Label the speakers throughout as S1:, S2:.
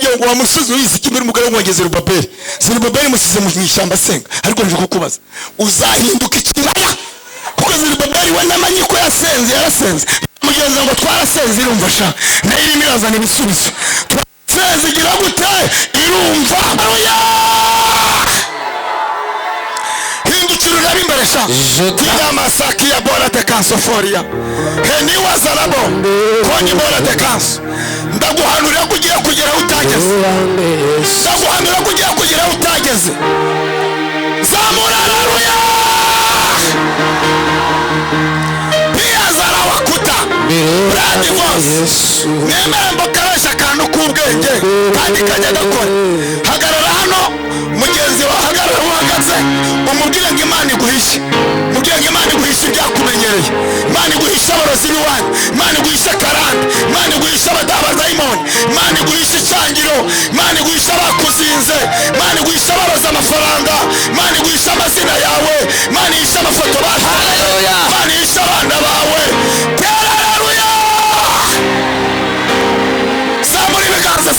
S1: baramubwira ngo wa musozi wize ikimera umugore wongeze Zerubabeli. Zerubabeli musize mu ishyamba asenga, ariko nje kukubaza uzahinduka ikibaya, kuko Zerubabeli we namanyi ko yasenze, yarasenze mugenzi ngo twarasenze irumva sha nayo irimo irazana ibisubizo. Twasenze igira gute irumva. Haleluya. Hindukira urabe imbere sha tina masaki ya bora de kansoforia heni wazarabo konyi bora de kanso. Ndaguhanurira kugira kugera utageze, ndaguhanurira kugira kugera utageze. Zamura. Haleluya. Brad Voss nemembo karasha akantu k'ubwenge kandi kajya gakora. Hagarara hano mugenzi wa hagarara uhagaze umubwire ngo Imana iguhishe, mubwire ngo Imana iguhishe ibyakumenyereye, Imana iguhishe abarozi b'iwanyu, Imana iguhishe karande, Imana iguhishe abadayimoni, Imana iguhishe icyangiro, Imana iguhishe abakuzinze, Imana iguhishe abaroza amafaranga, Imana iguhishe amazina yawe, Imana iguhishe amafoto bawe, Imana iguhishe abana bawe. Zamuri ibiganza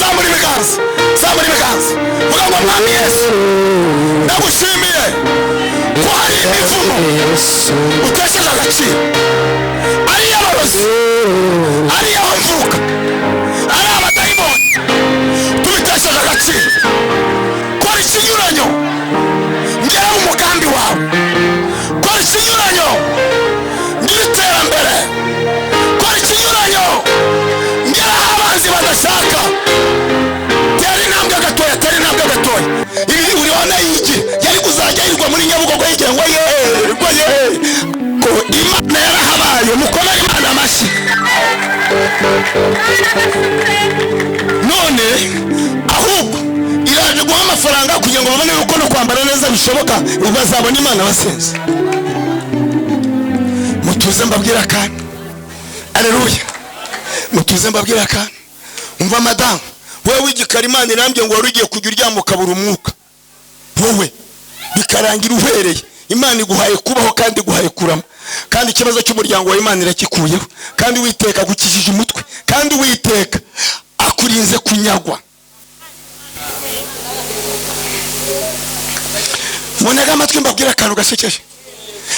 S1: vuga ngo Mwami Yesu ndagushimiye ko hari imivumo utesheje agaciro, ari iy'abarozi, ari iy'aho mvuka, ari abadayimoni tubitesheje agaciro. Kora ikinyuranyo ngera mu mugambi wawe, kora ikinyuranyo ngira iterambere, kora ikinyuranyo ngera aho abanzi badashaka. Ibi uriona yiki yari kuzajya yirwa muri Nyabugogo yigira ngo ko Imana yarahabaye mukora Imana amashi. None ahubwo iraje guha amafaranga kugira ngo babone uko no kwambara neza bishoboka, bazabona Imana basenze. Mutuze mbabwira kandi haleluya, mutuze mbabwira kandi umva madamu wewe w'igikara Imana irambye ngo wari ugiye kujya uryama ukabura umwuka, wowe bikarangira uhereye. Imana iguhaye kubaho kandi iguhaye kurama, kandi ikibazo cy'umuryango wa Imana irakikuyeho, kandi Uwiteka agukijije umutwe, kandi Uwiteka akurinze kunyagwa. Munaga amatwi mbabwira akantu gasekeje.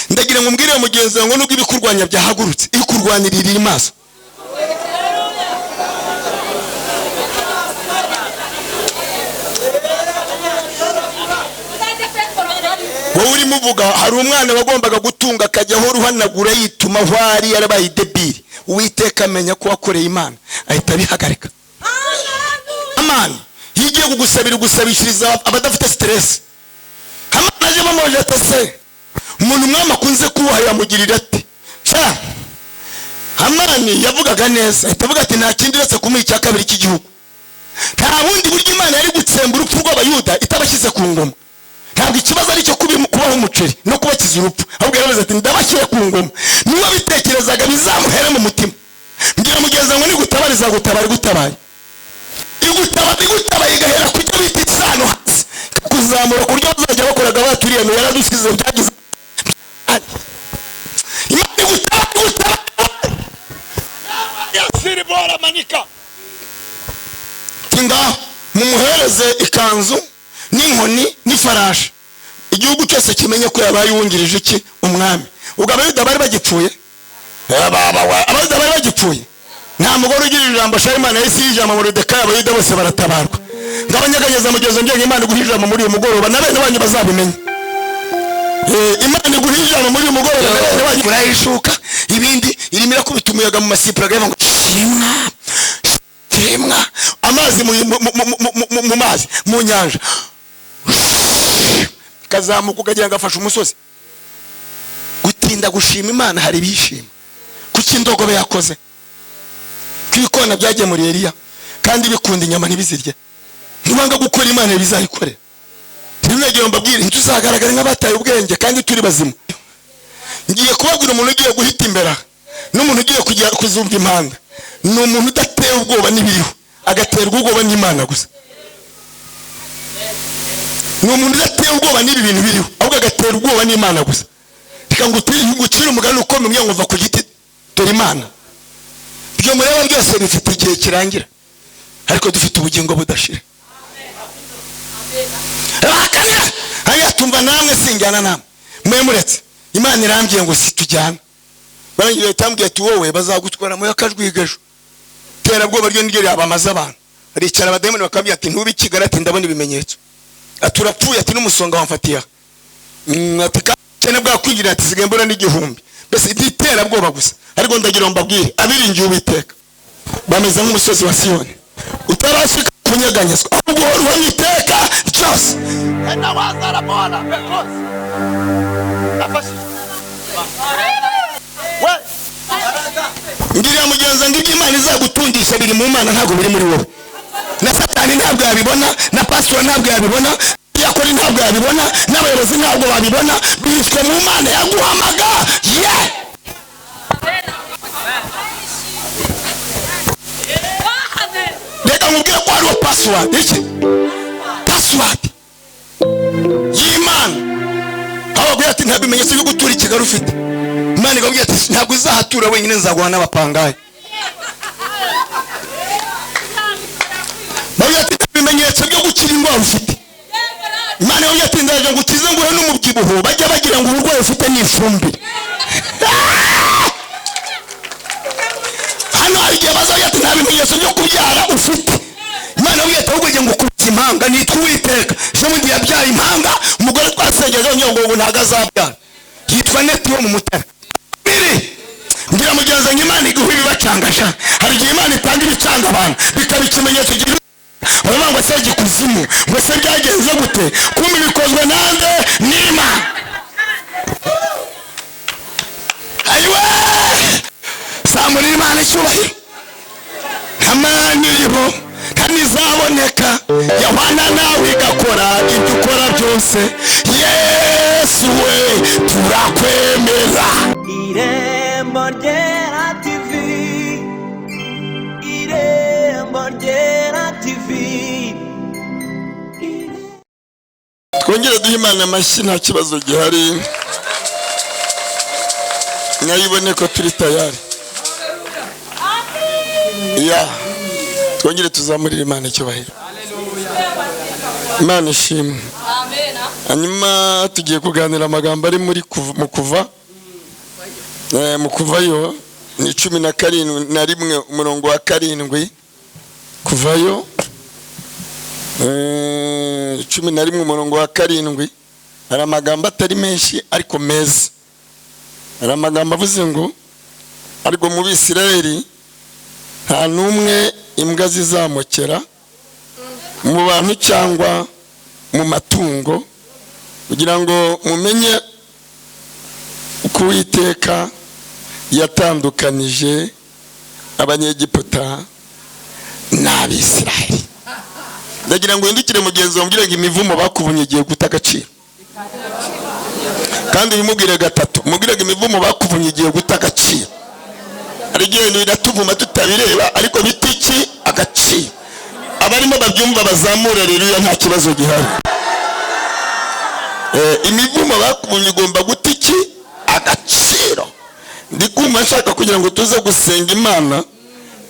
S1: Ndagira ngo mbwire mugenzi ngo nubwo ibikurwanya byahagurutse, ikurwanirira imaso. Wowe uri muvuga hari umwana wagombaga gutunga akajyaho ruhanagura yituma hwari yarabaye debiri. Uwiteka amenya ko wakoreye Imana ahita bihagarika. Amani yigiye kugusabira gusabishiriza abadafite stress. Amana aje mamoje atase umuntu mwama akunze kubaha yamugirira ati sha Amani yavugaga neza ahita avuga ati nta kindi uretse kumuha icya kabiri cy'igihugu. Nta bundi buryo Imana yari gutsemba urupfu rw'Abayuda itabashyize ku ngoma. Ntabwo ikibazo ari cyo kubaho umuceri no kubakiza urupfu, ahubwo yaravuze ati ndabashyira ku ngoma. Niba bitekerezaga bizamuhere mu mutima. Ngira mugenza ngo nigutabariza gutabara gutabaye, igutabaye igahera kujya bita isano hasi kuzamura kuryo bazajya bakoraga baturiye no yaradusize byagize. Imana igutabaye yasiri bora manika tinga mumuhereze ikanzu n'inkoni n'ifarashi, igihugu cyose kimenye ko yabaye wungirije iki umwami. Ubwo Abayuda bari bagipfuye, Abayuda bari bagipfuye. Nta mugore ugira ijambo sha Imana yisi yijama Moridekayi, Abayuda bose baratabarwa. Ngabanyaganyeza mugenzo ngiye Imana iguhijama muri uyu mugoroba na bene banyu bazabimenya. Imana iguhijama muri uyu mugoroba na bene banyu murayishuka ibindi irimo irakubita umuyaga mu masipura gavuga ngo shimwa amazi mu mazi mu nyanja kazamuka ukagira ngo afashe umusozi. Gutinda gushima Imana hari bishima. Kuki indogobe yakoze kwikona byagiye muri Eliya kandi bikunda inyama ntibizirye. Ntibanga gukora Imana bizayikorera. Ntibigiye mbabwire ntituzagaragara nk'abataye ubwenge kandi turi bazima. Ngiye kubabwira umuntu ugiye guhita imbere n'umuntu ugiye kujya kuzumva impanda, ni umuntu udateye ubwoba n'ibiriho agaterwa ubwoba n'Imana gusa. Ni umuntu udateye ubwoba n'ibi bintu biriho ahubwo agaterwa ubwoba n'Imana gusa. Reka ngucire umugani ukomeye ngo va ku giti dore Imana. Ibyo mureba byose bifite igihe kirangira. ariko dufite ubugingo budashira. Abahakanira hanyuma tumva namwe sinjyana namwe mwe muretse Imana irambwiye ngo situjyana. Barangiye tambwiye ati wowe bazagutwara mu yakajwigejo. Terabwoba ryo niryo yabamaza abantu. Aricara abademoni bakambye ati ntubi Kigali ati ndabona ibimenyetso. Aturapfuye ati n'umusonga wamfatiya. Ati cyane bwa kwigira ati sigembura n'igihumbi. Bese iterabwoba gusa. Ariko ndagira mbabwire abiringiye Uwiteka bameze nk'umusozi wa Siyoni utarashika kunyeganyezwa ahubwo uruhanye iteka cyose. Enda wazara bona because afashe we ngira mugenza ngira Imana izagutundisha biri mu Mana ntago biri muri wowe. Na Satani ntabwo yabibona, na pastor ntabwo yabibona, yakora ntabwo yabibona, n'abayobozi ntabwo babibona, bishwe mu Mana yaguhamaga. Reka mubwire ko ari password iki? Password y'Imana. Ababwira ati nta bimenyetso byo gutura i Kigali ufite. Imana igabwira ati ntabwo uzahatura wenyine nzaguha n'abapangaye. Babwira ati nta bimenyetso byo gukira indwara ufite. Imana igabwira ati ndaje ngukize nguhe n'umubyibuho bajya bagira ngo uburwayi ufite ni ifumbire. Hano hari igihe bazagira ati nta bimenyetso byo kubyara ufite. Imana igabwira ati ngo ukubise impanga nitwa Uwiteka. Je mundi yabyaye impanga umugore twasengeza ngo ntago azabyara. Yitwa Neti wo mu Mutara. Ngira mugenza Imana iguha ibibacangasha. Hari igihe Imana itanga ibicanga abantu bikaba ikimenyetso gihe baba ngo se gikuzimu ngo se byagenze gute kumbe bikozwe nande n'Imana. Ayiwe samuri Imana icyubahiro hamani ribo kanizaboneka Yohana nawe igakora ibyo ukora byose. Yesu we turakwemera.
S2: Irembo Ryera TV, Irembo Ryera TV.
S1: Twongere duhe Imana amashyi nta kibazo gihari. Nyayibone ko turi tayari. Twongere tuzamurire Imana icyubahiro. Imana ishimwe. Hanyuma tugiye kuganira amagambo ari muri mu kuvayo ni 17 umurongo wa 7. Kuvayo 11 umurongo wa 7. Hari amagambo atari menshi ariko meza. Hari amagambo avuze ngo ariko mu Bisirayeli nta numwe imbwa zizamukera mu bantu cyangwa mu matungo kugira ngo mumenye uko Uwiteka yatandukanije Abanyegiputa n'Abisirayeli. Ndagira ngo hindukire mugenzi wambwire ngo imivumo bakubunye igiye guta agaciro. Kandi bimubwire gatatu mubwire ngo imivumo bakubunye igiye guta agaciro. Ari igihe biratuvuma tutabireba ariko bitiki agaciro. Abarimo babyumva bazamura rero nta kibazo gihari. Imivumo bakubunye igomba gutiki agaciro. Ndikumva nshaka kugira ngo tuze gusenga Imana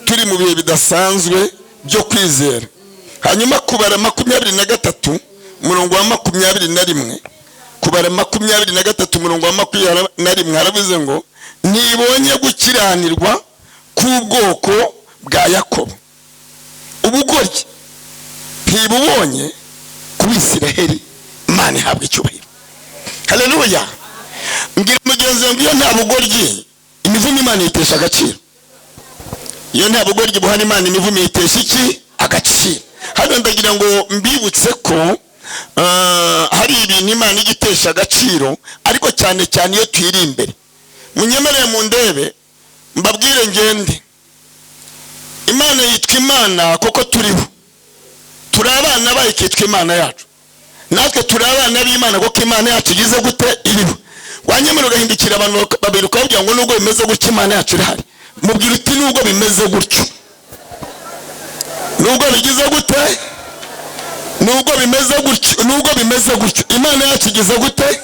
S1: turi mu bihe bidasanzwe byo kwizera. Hanyuma kubara 23 umurongo wa 21, kubara 23 umurongo wa 21 haravuze ngo nibonye gukiranirwa k'ubwoko bwa Yakobo. Ubugoryi ntibubonye ku Bisirayeli. Imana ihabwe icyubahiro. Haleluya. Ngira mugenzi ngo iyo nta bugoryi imivumo Imana itesha agaciro. Iyo nta bugoryi buhana Imana imivumo itesha iki agaciro. Hano ndagira ngo mbibutse ko hari ibintu Imana igitesha agaciro ariko cyane cyane iyo tuyiri imbere. Munyemereye mu ndebe mbabwire ngende Imana yitwa Imana koko turiho. Turi abana bayikitwa Imana yacu. Natwe turi abana b'Imana koko Imana yacu igize gute iriho. Wanyemera ugahindukira abantu babiri ukabwira ngo nubwo bimeze gutyo Imana yacu irahari. Mubwira uti nubwo bimeze gutyo. Nubwo bigize gute? Nubwo bimeze gutyo Imana yacu igize gute?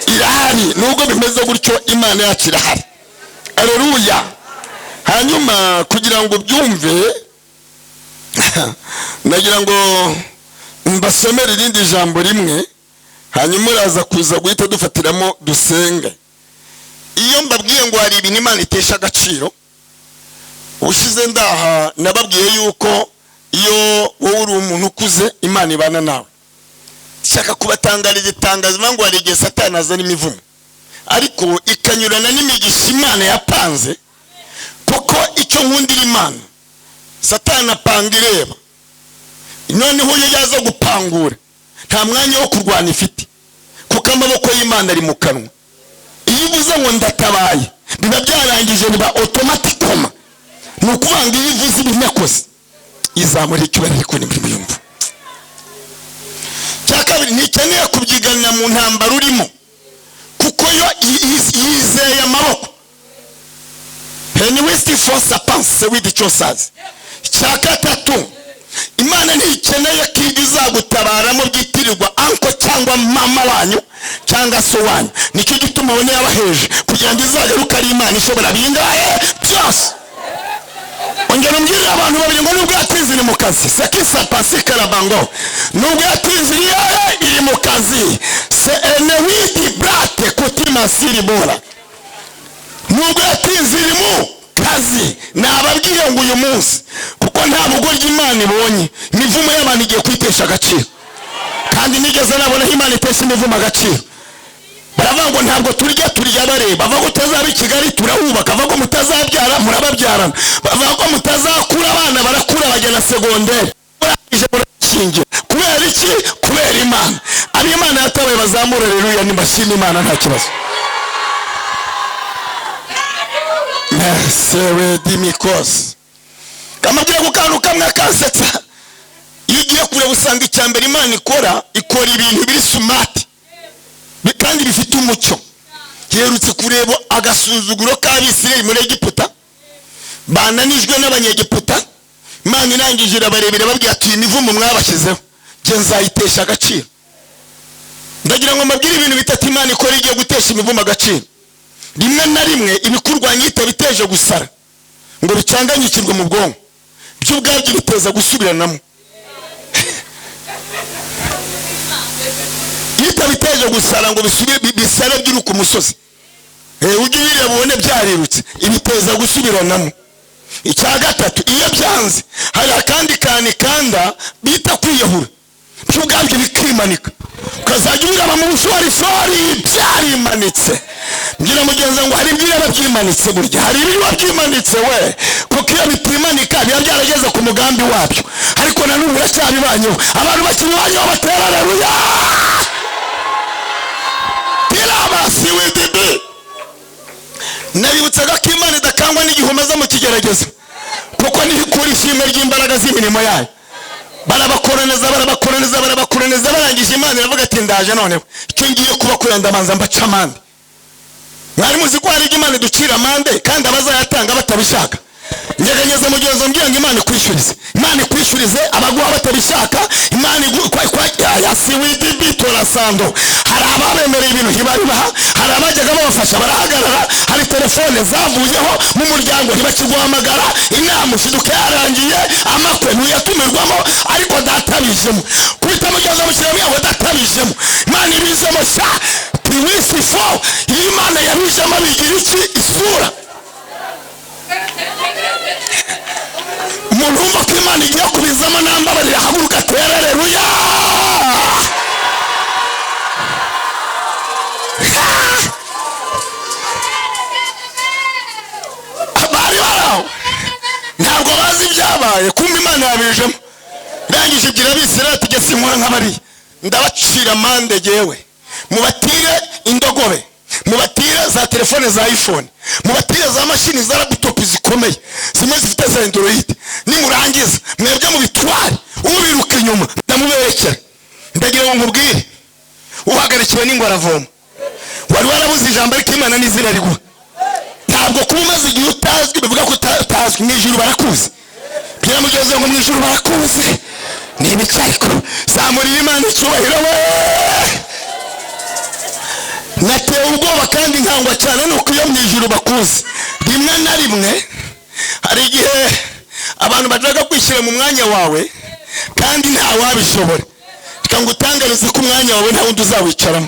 S1: Irahari. Nubwo bimeze gutyo Imana yacu irahari. Haleluya. Hanyuma kugira ngo byumve nagira ngo mbasomere irindi jambo rimwe, hanyuma uraza kuza guhita dufatiramo dusenge. Iyo mbabwiye ngo hari ibintu Imana itesha agaciro, ushize ndaha nababwiye yuko iyo wowe uri umuntu ukuze Imana ibana nawe. Shaka kubatangariza itangazo ngo hari igihe Satani azana imivumo, ariko ikanyurana n'imigisha Imana yapanze. Kuko icyo nkundira Imana, Satani apanga ireba, noneho iyo yaza gupangura nta mwanya wo kurwana ifite, kuko amaboko y'Imana ari mu kanwa. Iyo uvuze ngo ndatabaye, biba byarangije, biba automaticoma. Ni ukuvanga iyo ivuze ibintu yakoze izamura icyubahiro ariko n'imirimo yumva. Cya kabiri, ntikeneye kubyiganira mu ntambara urimo, kuko yo yizeye amaboko. Henwesti force pense with choices. Cya gatatu, Imana ntikeneye ko izagutabaramo byitirirwa anko cyangwa mama wanyu cyangwa so wanyu. Nicyo gituma ubone yabaheje kugira ngo izagaruka ari Imana ishobora bingahe byose. Ongera umbwirire abantu babiri ngo nubwo yatinze iri mu kazi, sekisa pasika rabango, nubwo yatinze iri mu kazi, se enewidi brate kutima siribora, nubwo yatinze iri mu kazi. Nababwiye ngo uyu munsi, kuko nta bugoryi Imana ibonye, imivumo y'abantu igiye kwitesha agaciro. Kandi nigeze nabona Imana itesha imivumo agaciro. Baravuga ngo ntabwo turya bareba, bavuga ko utazaba i Kigali turahubaka, bavuga ko mutazabyara murababyarana, bavuga ko mutazakura abana barakura bagena segonderi, murangije murashingira. Kubera iki? Kubera Imana. Ari Imana yatabaye bazamura haleluya, nibashima Imana nta kibazo. Sewe dimikos kamabwira ku kantu kamwe kansetsa. Iyo ugiye kure usanga icyambere Imana ikora ibintu biri smart kandi bifite umucyo. Yerutse kureba agasuzuguro k'Abisirayeli muri Egiputa, bananijwe n'Abanyegiputa. Imana irangije irabarebera babwira ati imivumo mwabashyizeho je nzayitesha agaciro. Ndagira ngo mbabwire ibintu bitatu Imana ikora igiye gutesha imivumo agaciro. Rimwe na rimwe ibikurwanya itabiteje gusara ngo bicanganyikirwe mu bwonko, byo ubwabyo biteza gusubiranamo. Itabiteje gusara ngo bisare by'uruku umusozi, ujye bireba ubone byarirutse, ibiteza gusubiranamo. Icya gatatu, iyo byanze hari akandi kanda bita kwiyahura, byo ubwabyo bikimanika, ukazajya ubiraba mu bushorishori byarimanitse. Ngira mugenzi ngo hari ibyo byimanitse, burya hari ibyo byimanitse we, kuko iyo bitimanika biba byarageze ku mugambi wabyo, ariko na n'ubu biracyabibanyeho. Abantu bakibanyeho batera haleluya. Tirabasi widibi. Nabibutsaga ko Imana idakangwa n'igihomeza mu kigerageza, kuko ntikura ishimwe ry'imbaraga z'imirimo yayo. Barabakoraneza barangije Imana iravuga ati ndaje noneho icyo ngiye kubakorera ndabanza mbaca amande. Mwari muzi ko hari Imana iducira amande kandi abazayatanga batabishaka. Nyeganyeza mugenzo mbwira ngo Imana ikwishurize abaguha batabishaka. Imana yasiwidi bitora sando. Hari ababemereye ibintu ntibaribaha, hari abajyaga babafasha barahagarara, hari telefone zavuyeho mu muryango ntibakiguhamagara, inama ushiduka yarangiye, amakwe ntuyatumirwamo, ariko databijemo. Kubita mugenzo mushyiramo yawe databijemo. Imana ibizemo sha piwisi fo. Iyo Imana yabijemo bigira iki? Isura. Umuntu wumva ko Imana igiye kubizamo nambabarira haguruka tera haleluya. Abari baraho ntabwo bazi ibyabaye, kumva Imana yabijemo. Ndangije igira Abisirayeli ati gese nkora nk'abari, ndabacira amande jewe, mubatire indogobe, mubatire za telefone za iPhone, mubatire za mashini za laptop zikomeye, zimwe zifite za Android. Nimurangiza mwebwe mu bitwari ubiruka inyuma ndamuberekera. Ndagira ngo nkubwire, uhagarikiwe n'ingwara avoma, wari warabuze ijambo ariko Imana nizira rigwa. Ntabwo kuba umaze igihe utazwi bivuga ko utazwi. Mu ijuru barakuzi, bwira mugenzi ngo mu ijuru barakuzi. Ni ibicariko zamurira Imana icyubahiro we. Natewe ubwoba kandi nkangwa cyane nuko iyo mu ijuru bakuzi. Rimwe na rimwe hari igihe abantu bashaka kwishyira mu mwanya wawe kandi nta wabishobora. Reka ngutangarize ko umwanya wawe nta wundi uzawicaramo.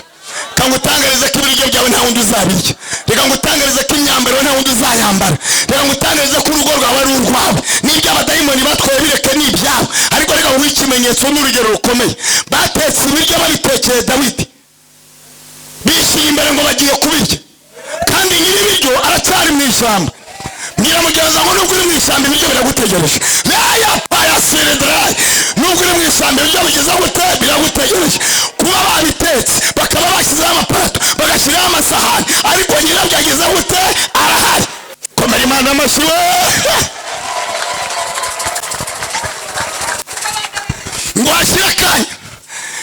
S1: Reka ngutangarize ko ibiryo byawe nta wundi uzabirya. Reka ngutangarize ko imyambaro nta wundi uzayambara. Reka ngutangarize ko urugo rwawe ari urwawe. N'ibyo abadayimoni batwaye bireke ni ibyawe. Ariko reka nguhe ikimenyetso n'urugero rukomeye. Batetse ibiryo babitekeye Dawidi, bishyira imbere ngo bagiye kubirya, kandi nyir'ibiryo aracyari mu ishyamba. Mbwira mugenzi wawe nubwo uri mu ishyamba ibiryo biragutegereje. Laya paya siredrayi, nubwo uri mu ishyamba ibiryo bigeze gute biragutegereje. Kuba babitetse bakaba bashyizeho amaparato bagashyiraho amasahani, ariko nyirabyo ageze gute arahari. Komera Imana amashyi we. Ngo hashire akanya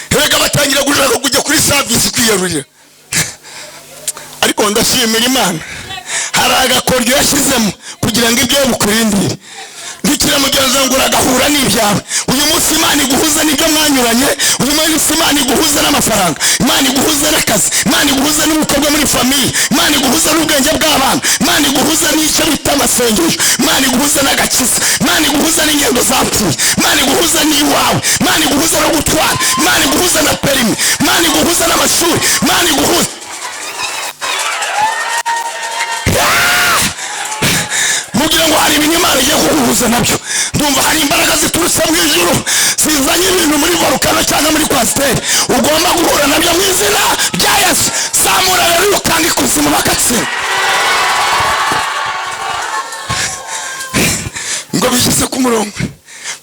S1: erega batangira gushaka kujya kuri service kwiyarurira. Ariko ndashimira Imana, hari agakoryo yashyizemo kugira ngo ibyo bukurindire. Ndikira mugenzi ngo uragahura n'ibyawe. Uyu munsi Imana iguhuza n'ibyo mwanyuranye. Uyu munsi Imana iguhuza n'amafaranga, Imana iguhuza n'akazi, Imana iguhuza n'ubukorwa muri famiye, Imana iguhuza n'ubwenge bw'abana, Imana iguhuza n'icyo bita amasengesho, Imana iguhuza n'agakiza, Imana iguhuza n'ingendo zapfuye, Imana iguhuza n'iwawe, Imana iguhuza no gutwara, Imana iguhuza na perimi, Imana iguhuza n'amashuri, Imana iguhuza. Mugira ngo hari ibintu Imana igiye kuguhuza nabyo. Ndumva hari imbaraga ziturutse mu ijuru zizanye ibintu muri volcano cyangwa muri kwasiteri. Ugomba guhura nabyo mu izina rya Yesu. Samura rero ukanga ikuzimu bakatsinda. Ngo bishyize ku murongo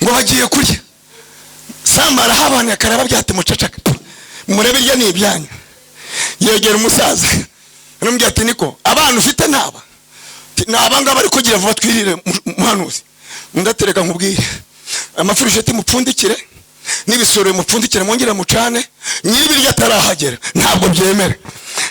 S1: ngo bagiye kurya. Samara habana akaraba byate mucacaka. Murebe irya ni ibyanyu. Yegera umusaza aramubwira ati niko abana ufite naba nabanga bari kugira vuba twirire muhanuzi. Ndatereka nkubwire amafurusheti mupfundikire n'ibisoro mupfundikire mwongera mucane nyiribirya atarahagera ntabwo byemera.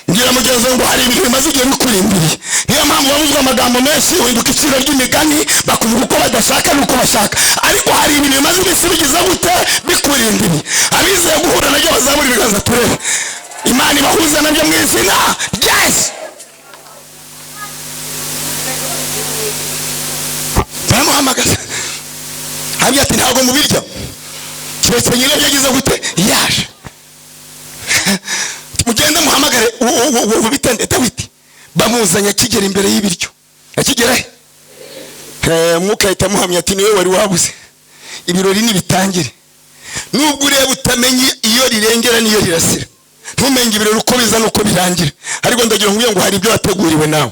S1: Ngira mugenzi ngo hari ibintu bimaze igihe bikurimbiriye. Niyo mpamvu bavuzwa amagambo menshi winduka iciro ry'imigani bakuvuga uko badashaka nuko bashaka, ariko hari ibintu bimaze iminsi bigize gute bikurimbiriye. Abizeye guhura nabyo bazabura ibiganza turebe. Imana ibahuza nabyo mu izina rya Yesu. Baramuhamagaza habya ati ntabwo mubirya. Kiretse nyirabyo agize gute yaje. Mugenda muhamagare ubitende Dawidi. Bamuzanya kigera imbere y'ibiryo. Akigera mwuka ahita muhamya ati niwe wari wabuze. Ibirori nibitangire. Nubwo ureba utamenye iyo rirengera niyo rirasira. Ntumenye ibirori uko biza nuko birangira. Ariko ndagira ngo hari ibyo wateguriwe nawe.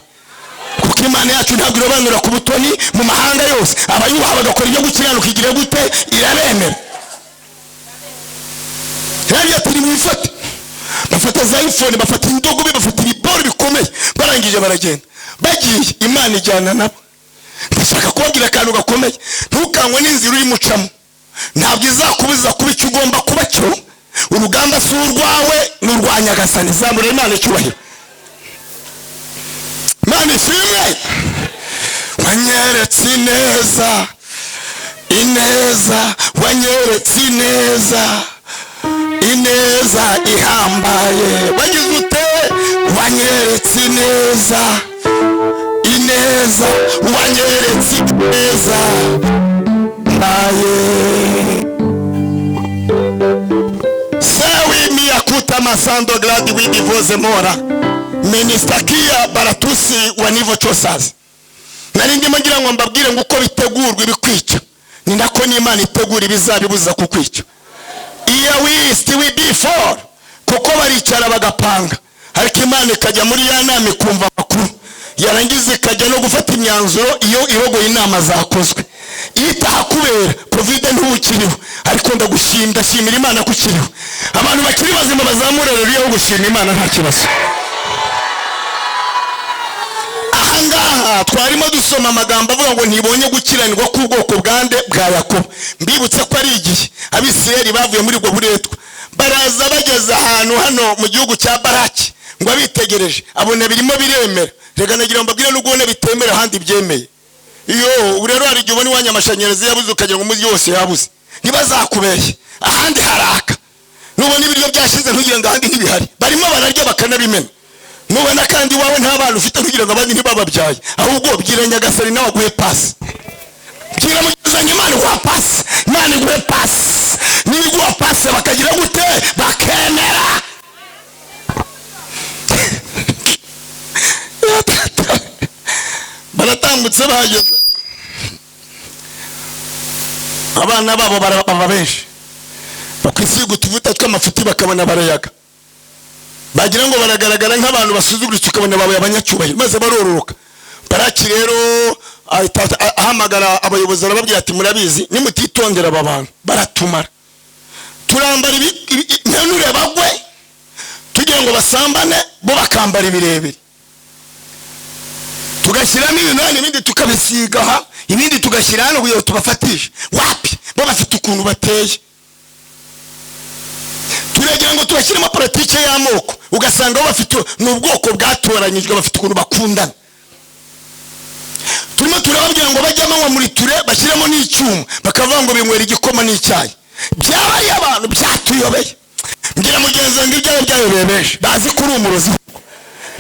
S1: Kuko Imana yacu ntabwo irobanura ku butoni mu mahanga yose. Abayubaha bagakora ibyo gukiranuka igire gute irabemera. Nabyo turi mu ifata. Bafata za iPhone, bafata indogobe, bafata ibiboro bikomeye. Barangije baragenda. Bagiye Imana ijyana nabo. Ndashaka kubabwira akantu gakomeye. Ntukangwe n'inzira uri mucamo. Ntabwo izakubuza kuba icyo ugomba kuba cyo. Urugamba si urwawe n'urwanya Gasani. Zamura Imana icyubahiro. Imana ishimwe. Wanyeretse ineza, ineza, wanyeretse ineza, ineza ihambaye. Wagize ute? Wanyeretse ineza, ineza, wanyeretse ineza ihambaye. Sewi miyakuta masando gladi widi voze mora. Ministakia baratusi wanivo chosazi. Nari ndimo ngira ngo mbabwire ngo uko bitegurwa ibikwica ni nako n'Imana itegura ibizabibuza kukwica. Iya wist we before kuko baricara bagapanga, ariko Imana ikajya muri ya nama ikumva makuru yarangiza ikajya no gufata imyanzuro iyo irogoye inama zakozwe. Itaha kubera covid ntubukiriho, ariko ndashimira Imana kukiriho. Abantu bakiri bazima bazamura rero yo gushima Imana nta kibazo. Ahangaha twarimo dusoma amagambo avuga ngo ntibonye gukiranirwa k'ubwoko bwande bwa Yakobo. Mbibutse ko ari igihe Abisirayeli bavuye muri ubwo buretwa, baraza bageze ahantu hano mu gihugu cya Baraki ngo abitegereje abone birimo biremera. Rega nagira mbabwire n'ubwo bitemera ahandi byemeye. Iyo rero hari igihe ubona iwanya amashanyarazi yabuze ukagira ngo umuzi yose yabuze. Ntibazakubeshye ahandi haraka. Nubona ibiryo byashize ntugira ngo ahandi ntibihari. Barimo bararya bakanabimena. Nubona kandi wawe nta bantu ufite kugira ngo abandi ntibababyaye, ahubwo bwira Nyagasani nawe aguhe pasi. Bwira mugenzi uzanye Imana iguha pasi, Imana iguhe pasi. Niba iguha pasi bakagira gute? Bakemera. Baratambutse bahageze, abana babo barababa benshi, bakwisiga utuvuta tw'amafuti bakabona barayaga, bagira ngo baragaragara nk'abantu basuzuguritse ukabona babaye abanyacyubahiro, maze barororoka. Baraki rero ahamagara abayobozi arababwira ati murabizi nimutitondera aba bantu baratumara, turambara impenure bagwe tugira ngo basambane, bo bakambara ibirebire, tugashyiramo ibinani ibindi tukabisiga aha, ibindi tugashyira hano kugira tubafatishe. Wapi, bo bafite ukuntu bateye. Turagira ngo tubashyiremo politike y'amoko, ugasanga bo bafite n'ubwoko bwatoranyijwe, bafite ukuntu bakundana. Turimo turababwira ngo bajye amanywa muri ture bashyiremo n'icyuma, bakavuga ngo binywera igikoma n'icyayi. Byabaye abantu byatuyobeye. Ngira mugenzi wanjye ibyawe byayobeye benshi, bazi kuri umurozi.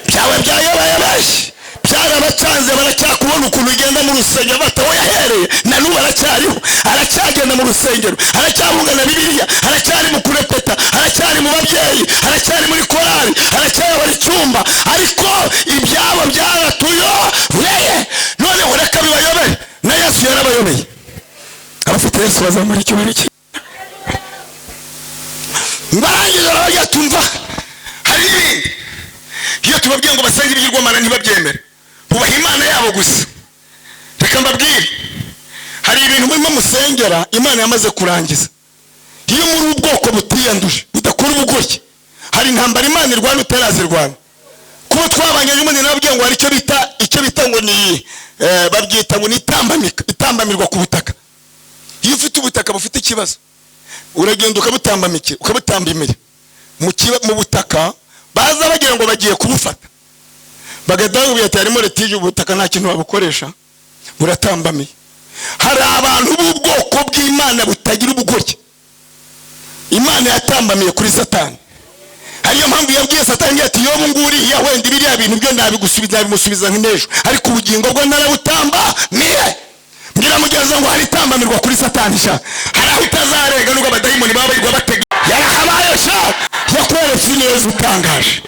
S1: Byawe byayobeye benshi, byarabacanze, baracyakubona ukuntu ugenda mu rusengero bataho yahereye, na n'ubu aracyariho, aracyagenda mu rusengero, aracyabungana Bibiliya, aracyari mu kurepeta, aracyari mu babyeyi, aracyari muri korali, aracyayobora icyumba, ariko ibyabo byaratuyobeye. Noneho reka bibayobeye, na Yesu yarabayobeye. Abafite Yesu bazamara icyubahiro cye. Mbarangije arabagira tumva hari n'ibindi. Iyo tubabwiye ngo basenge ibigirwamana ntibabyemere, bubaha Imana yabo gusa. Reka mbabwire, hari ibintu murimo musengera Imana yamaze kurangiza. Iyo muri ubwoko butiyanduje budakora ubugoryi, hari intambara Imana irwana utarazirwana. Kuba twabanye n'umuntu nababwiye ngo hari icyo bita ngo ni babyita ngo ni itambamirwa ku butaka. Iyo ufite ubutaka bufite ikibazo, uragenda ukabutambamira mu butaka, baza bagira ngo bagiye kubufata, bagadaho ati harimo retije ubutaka nta kintu babukoresha, buratambamiye. Hari abantu b'ubwoko bw'Imana butagira ubugoryi, Imana yatambamiye kuri Satani. Hariyo mpamvu yabwiye Satani ati yobu nguri ya wenda biriya bintu byo ndabigusubiza bimusubiza nk'ejo, ariko ubugingo bwo narabutambamiye. Ngira mugenzi ngo hari tambamirwa kuri Satani sha, hari aho utazarega nubwo abadayimoni baba bari batega. Yarahabaye sha, yakweretse neza utangaje.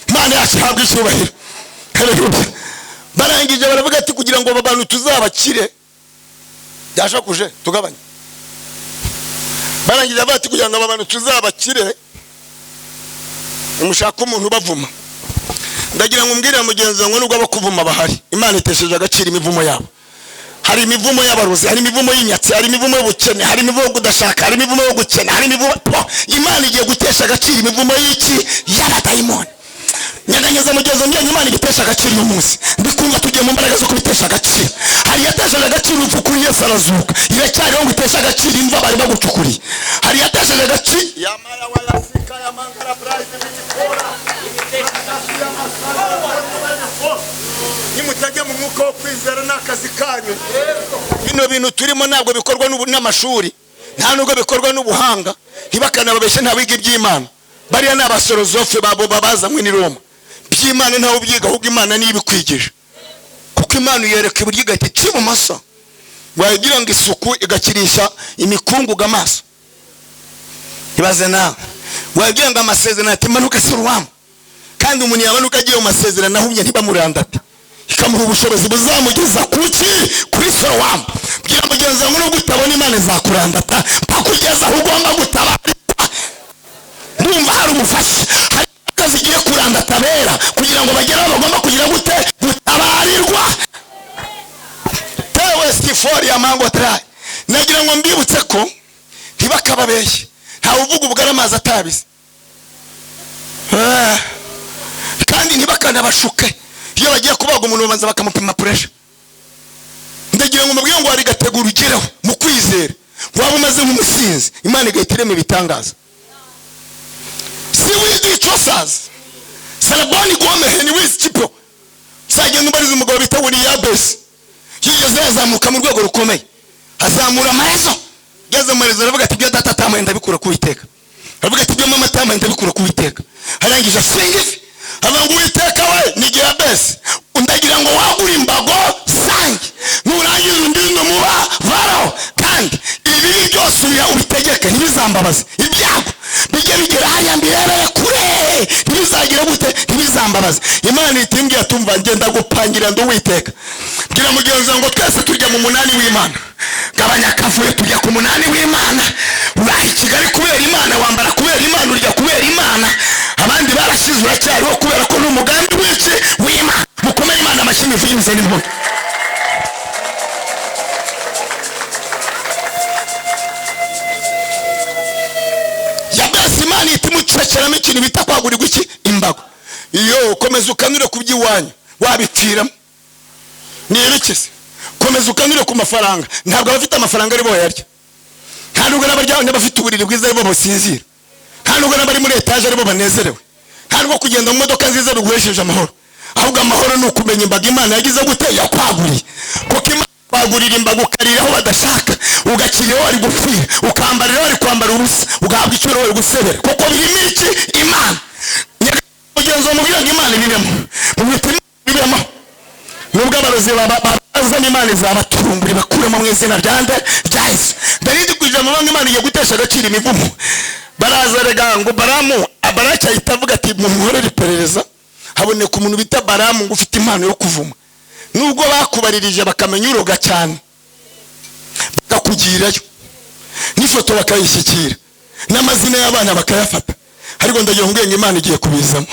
S1: Imana yacu ihabwa icyubahiro. Haleluya. Barangije baravuga ati kugira ngo abantu tuzabakire byasha kuje tugabanye. Barangije bati kugira ngo abantu tuzabakire umushaka umuntu bavuma. Ndagira ngo mbwire mugenzi ngo nubwo abakuvuma bahari, Imana itesheje agaciro imivumo yabo. Hari imivumo y'abarozi, hari imivumo y'inyatsi, hari imivumo y'ubukene, hari imivumo yo kudashaka, hari imivumo yo gukena, hari imivumo. Imana igiye gutesha agaciro imivumo y'iki? Y'abadayimoni. Nyaganyeza mugenzi ngo Imana igitesha agaciro uyu munsi. Ndikumva tugiye mu mbaraga zo kubitesha agaciro. Hari yatesheje agaciro urupfu kuri Yesu arazuka, iracyariho ngo itesha agaciro imva bari bagucukuriye. Hari yatesheje agaciro yamara wayasika yamangara prize bitikora nimutajya mu mwuka wo kwizera n'akazi kanyu. Bino bintu turimo ntabwo bikorwa n'amashuri, nta nubwo bikorwa n'ubuhanga, ntibakanababeshe nta wiga iby'Imana. Bariya ni abasorozofe babo babazanywe ni Roma. By'Imana ntawe ubyiga, ahubwo Imana niyo ibikwigisha, kuko Imana yereka iburyo igahita ica ibumoso, wagira ngo isuku igakirisha imikungugu amaso. Ibaze nawe wagira ngo amasezerano ati manuka Sorowamu, kandi umuntu yabanuka agiye mu masezerano ahubye ntibamurandate, ikamuha ubushobozi buzamugeza kuri Sorowamu. Bwira mugenzi wawe nubwo utabona Imana izakurandata pakugeza aho ugomba gutabarirwa. Ndumva hari umufasha, hari akazi igiye kurandata bera kugira ngo bagere aho bagomba kugira gute? Gutabarirwa. Tewe Stifori ya mango try. Nagira ngo mbibutse ko ntibakababeshye, ntawe uvuga ubugara amazi atabize, kandi ntibakanabashuke. Iyo bagiye kubaga umuntu babanza bakamupima pressure. Ndagira ngo mubwire ngo hari gategura ugereho mu kwizera, waba umaze nk'umusinzi, Imana igahita irema ibitangaza. Si wigi icosazi Salaboni Gomeh ni wizi kipo sagenda mbariza umugabo bita Yabesi, yigeze yazamuka mu rwego rukomeye, azamura amahezo, geze amahezo aravuga ati byo data tamaye ndabikura ku Uwiteka, aravuga ati byo mama tamaye ndabikura ku Uwiteka. Arangije asingize abantu Uwiteka we ni Yabesi, undagira ngo wagura imbago sange nurangiza undinde muba varo kandi ibi byose ubitegeke ntibizambabaze. Ibyago bijye bigera hariya mbirebere kure ntibizagira gute ntibizambabaze. Imana itimbwiye tumva ngenda gupangira ndo Uwiteka. Bwira mugenzi ngo twese turya mu munani w'Imana. Gabanya kavuye tujya ku munani w'Imana. Urahi Kigali kubera Imana, wambara kubera Imana, urya kubera Imana. Abandi barashize uracyariho kubera ko n'umugambi w'iki w'Imana. Mukomere Imana amashyi mvinze n'impundu. Imana itimucaceramo ikintu bita kwagurirwa iki imbago. Iyo komeza ukanure ku by'iwanyu wabipfiramo. Ni ibikese. Komeza ukanure ku mafaranga. Ntabwo abafite amafaranga ari bo yarya. Nta nubwo n'abarya bafite uburiri bwiza ari bo basinzira. Nta nubwo n'abari muri etaje ari bo banezerewe. Nta nubwo kugenda mu modoka nziza ruguhesheje amahoro. Ahubwo amahoro ni ukumenya imbago Imana yagize gute yakwaguriye. Kuko Imana kwagurira imbago ukariraho badashaka, ugakiriho ari gupfira, ukambariraho ari kwambara ubusa, ugahabwa icyubahiro ari gusebera. Kuko birimo iki Imana. Mugenzi mubwira ngo Imana ibibemo. Mubwite ibibemo. Nubwo abarozi bazana Imana izabaturumbura bakuremo mu izina ryande rya Yesu. Daridi kujya mu bantu Imana igiye gutesha agaciro imivumo. Baraza rega ngo Baramu Baraki ahita avuga ati mumuhorere iperereza. Haboneka umuntu bita Baramu ngo ufite impano yo kuvuma. Nubwo bakubaririje bakamenya uroga cyane bakakugirayo n'ifoto bakayishyikira n'amazina y'abana bakayafata, ariko ndagira ngo Imana igiye kubizamo.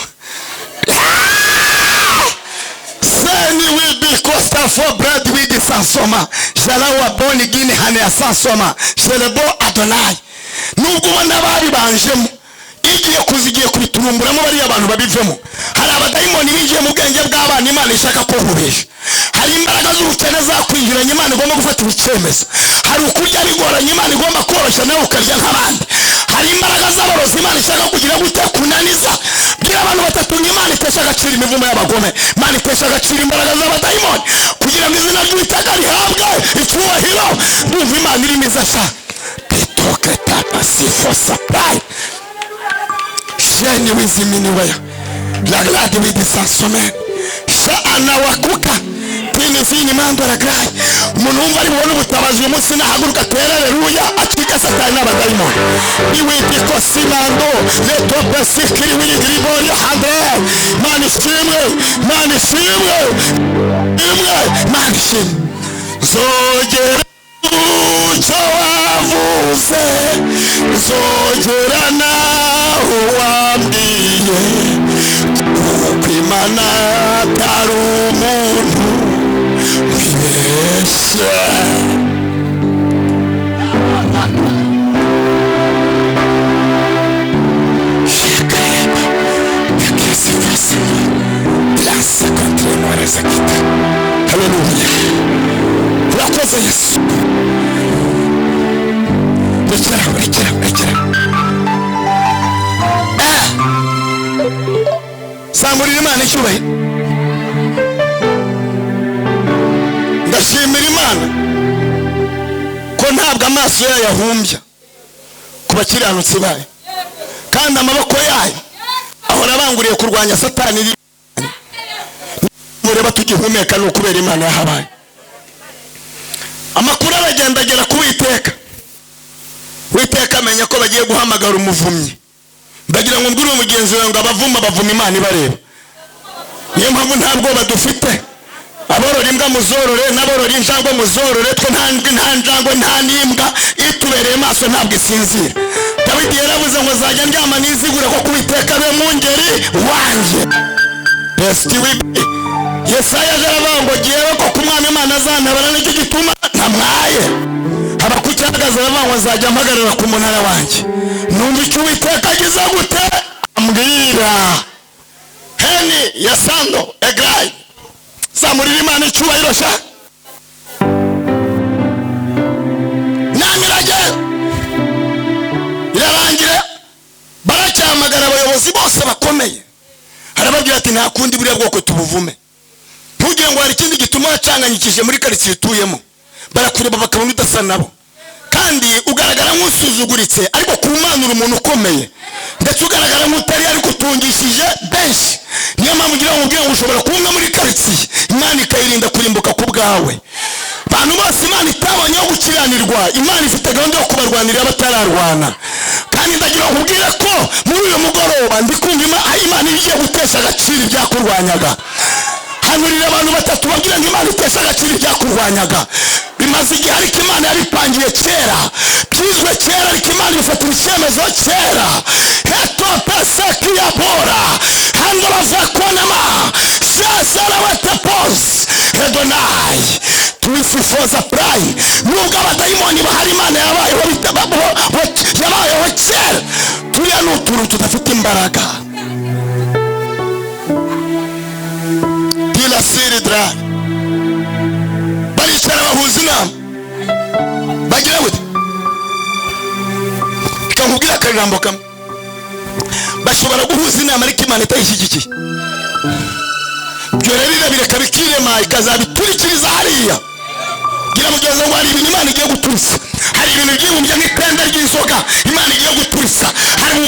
S1: Seni will be costa for bread with sansoma jalawa boni gine hane ya sansoma shelebo Adonai. Nubwo ubona bari banjemo igiye kuzigiye kubiturumburamo bari abantu babivemo. Hari abadayimoni binjiye mu bwenge bw'abana Imana ishaka ko hubesha. Hari imbaraga z'ubukene zakwinjiranye Imana igomba gufata icyemezo. Hari ukurya bigoranye Imana igomba koroshya nawe ukarya nk'abandi. Hari imbaraga z'abarozi Imana ishaka kugira gute kunaniza. Bwira abantu batatu Imana itesha agaciro imivumo y'abagome. Imana itesha agaciro imbaraga z'abadayimoni kugira ngo izina ry'Uwiteka rihabwe icyubahiro. Ndumva Imana iri mwiza cyane. Pitoke tata sifo supply. Jeni wiziminiwe la gladi widi sansomen shaana wakuka pini zini mandora grai. Umuntu wumva ari bubone ubutabazi uyu munsi nahaguruka atere aleluya atwike satani n'abadayimoni. Iwiti ko simando leto besikiri w'igiribori handre. Mana ishimwe, Mana ishimwe, Mana ishimwe. Zogera ucyo wavuze, zogera naho wambwiye, kuko Imana atari umuntu wibeshye. Shekareba yakese fasi plasa kontinua zakita. Haleluya. Urakoze Yesu. Rekera. Samurira Imana icyubahiro. Ndashimira Imana ko ntabwo amaso yayo yahumbya ku bakiranutsi bayo, kandi amaboko yayo ahora abanguriye kurwanya Satani. Mureba tugihumeka no kubera Imana yahabaye. Amakuru aragenda agera ku Uwiteka. Uwiteka amenya ko bagiye guhamagara umuvumyi. Bagira ngo mbwire umugenzi wawe ngo abavuma Imana ibareba. Niyo mpamvu ntabwo badufite. Aborora imbwa muzorore, n'aborora injangwe muzorore. Twe nta njangwe nta n'imbwa itubereye maso ntabwo isinzira. Dawidi yaravuze ngo zajya ndyama nizigure ko Uwiteka be mwungeri wanjye. Yesaya yaravuga ngo giyewe ko kumwami Imana azantabara, nicyo gituma ntamwaye. Abakucyagaza baravuga ngo azajya mpagarara ku munara wanjye, numva icyo Uwiteka agize gute ambwira. Heni ya sando egrai. Samurira Imana icyubahiro sha. Namirage irarangira. Baracyamagara abayobozi bose bakomeye. Harababwira ati nta kundi buriya bwoko tubuvume. Ntugire ngo hari ikindi gituma wacanganyikije muri karitsiye utuyemo. Barakureba bakabona udasa nabo, kandi ugaragara nk'usuzuguritse, ariko kumanura umuntu ukomeye, ndetse ugaragara nk'utari ariko utungishije benshi. Niyo mpamvu ugira ngo ushobora kumwe muri karitsiye Imana ikayirinda kurimbuka ku bwawe. Abantu bose Imana itabonyeho gukiranirwa, Imana kurwana. Kandi ndagira nkubwire ko muri uyu mugoroba ndi kumva Imana igiye gutesha agaciro ibyakurwanyaga. Hanurira abantu batatu babwira ngo Imana itesha agaciro ibyakurwanyaga. Bimaze igihe ariko Imana yabipangiye kera, byizwe kera ariko Imana ibifatira icyemezo kera. Heto peseki ya bora handora vakonama shazara watepos hedonai twifuza prayi. Nubwo abadayimoni bahari Imana yabayeho yabayeho kera. Turiya ni utuntu tudafite imbaraga. Siridra baricara bahuza inama bagira gute? Ikakubwira akajambo kamwe. Bashobora guhuza inama ariko Imana itayishyigikiye. Byo rero bireka bikirema ikazabiturikiriza hariya. Gira mugenzi ngo hari ibintu Imana igiye guturisa. Hari ibintu by'ibumbye nk'ipenda ry'inzoga Imana igiye guturisa. Hari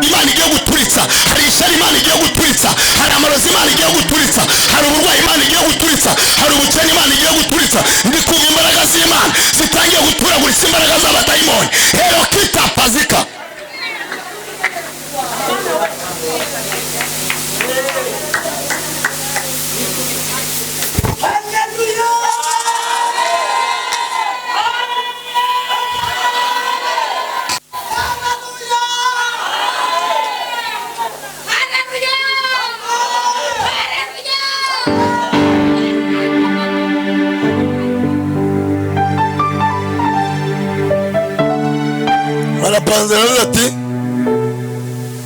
S1: Imana igiye guturitsa. Hari ishyari Imana igiye guturitsa. Hari amarozi Imana igiye guturitsa. Hari uburwayi Imana igiye guturitsa. Hari ubukene Imana igiye guturitsa. Ndi kumva imbaraga z'Imana zitangiye guturagurisa imbaraga z'abadayimoni. Hero kita pazika. Arapanzira ati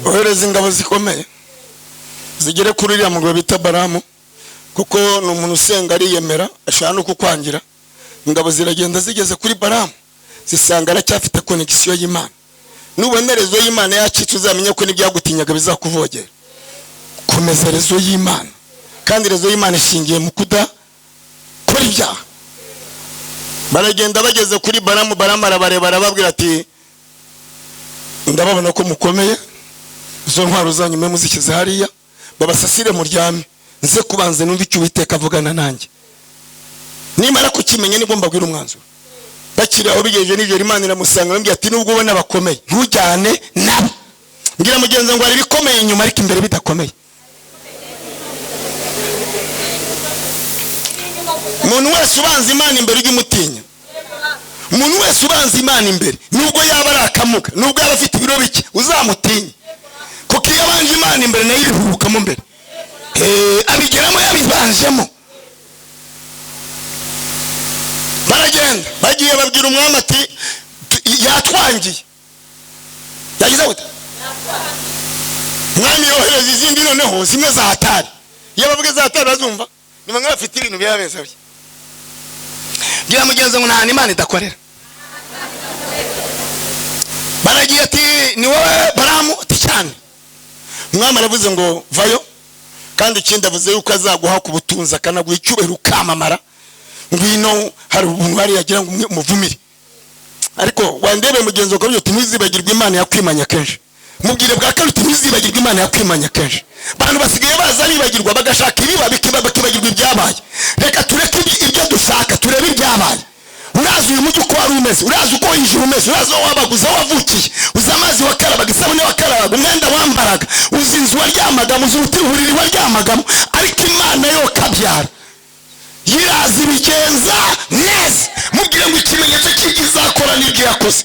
S1: ohereza ingabo zikomeye zigere kuri uriya mugabo bita Baramu, kuko ni umuntu usenga ariyemera ashaka no kukwangira. Ingabo ziragenda zigeze kuri Baramu zisanga aracyafite connection y'Imana. Nubona rezo y'Imana yacitse uzamenye ko n'ibyagutinyaga bizakuvogera. Komeza rezo y'Imana, kandi rezo y'Imana ishingiye mu kuda kora ibyaha. Baragenda bageze kuri Baramu, Baramu arabareba arababwira ati ndababona ko mukomeye, izo ntwaro zanyu mwe muzikize hariya, babasasire muryame nze kubanze numva icyo Uwiteka avugana nanjye. Nimara kukimenye nibwo mbabwira umwanzuro. Bakiri aho bigejeje nijoro Imana iramusanga arambwira ati nubwo ubona bakomeye ntujyane nabo. Ngira mugenzi ngo ari bikomeye inyuma ariko imbere bidakomeye. Umuntu wese ubanza Imana imbere ugimutinya. Umuntu wese ubanza Imana imbere nubwo yaba arakamuka, nubwo yaba afite ibiro bike uzamutinya. Kuko iyo abanje Imana imbere nayo irihurukamo mbere. Abigeramo yabibanjemo. Baragenda bagiye babwira umwami ati yatwangiye. Yagize gute? Mwami yohereza izindi noneho zimwe za hatari. Iyo bavuga za hatari bazumva nimwe bafite ibintu byabesabye. Gira mugenzi ngo nta Imana idakorera. Baragiye ati ni wowe Baramu ati cyane. Umwami aravuze ngo vayo, kandi ikindi avuze yuko azaguha ku butunzi akanaguha icyubahiro ukamamara. Ngwino hari ubuntu hari yagira ngo umuvumire. Ariko wandebe mugenzi wawe uti ntizibagirwe Imana yakwimanya kenshi. Mubwire bwa kabiri ntizibagirwe Imana yakwimanya kenshi. Abantu basigaye baza bibagirwa bagashaka ibiba bakibagirwa ibyabaye. Reka tureke ibyo dushaka turebe ibyabaye. Urazi uyu mujyi uko wari umeze, urazi uko ijuru umeze, urazi aho wabaguze aho wavukiye, uzi amazi wakarabaga, isabune wakarabaga, umwenda wambaraga, uzi inzu waryamagamo, uzi uburiri waryamagamo. Ariko Imana yo kabyara yirazi bigenza neza. Mubwire ngo ikimenyetso cy'ikizakora n'ibyo yakoze.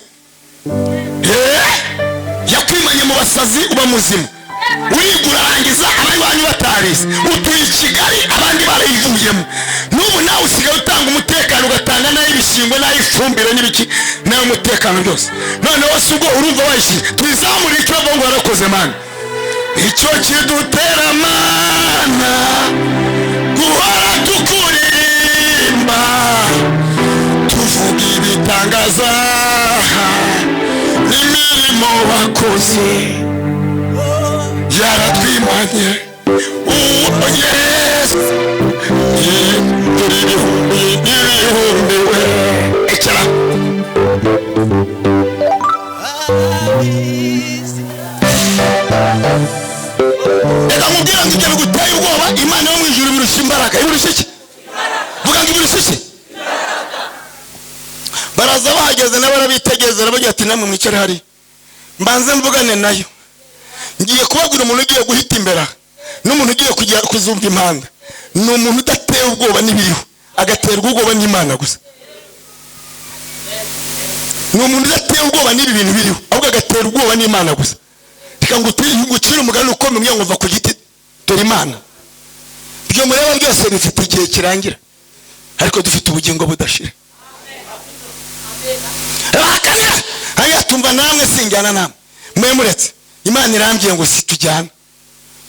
S1: Yakwimanye mu basazi uba muzima. Urigura arangiza abandi banyu batarize. Utuye Kigali abandi barayivuyemo. N'ubu nawe usigaye utanga umutekano, ugatanga nayo ibishingwe nayo ifumbire n'ibiki nayo umutekano byose. None wose ubwo urumva wayishyize twizamure icyo bavuga ngo warakoze Mana. Icyo kidutera Mana guhora tukuririmba tuvuga ibitangaza n'imirimo wakoze yaratwimanye. Yes turi ibihumbi we ekera. Ega mubwira ngo ibyo biguteye ubwoba, Imana yo mu ijuru birusha imbaraga. Ibirusha iki? Vuga ngo ibirusha iki? Baraza bahageze n'abarabitegereza bagira arababwira ati namwe mwicare hari mbanze mvugane nayo. Ngiye kubabwira umuntu ugiye guhita imbere n'umuntu ugiye kujya kuzumva impanda. Ni umuntu udateye ubwoba n'ibiriho, agaterwa ubwoba n'Imana gusa. Ni umuntu udateye ubwoba n'ibi bintu biriho, ahubwo agaterwa ubwoba n'Imana gusa. Reka ngucire umugani ukomeye ngo mva ku giti dore Imana. Ibyo mureba byose bifite igihe kirangira, ariko dufite ubugingo budashira. Akamya haya tumva namwe sinjyana namwe mwe muretse. Imana irambye ngo situjyana.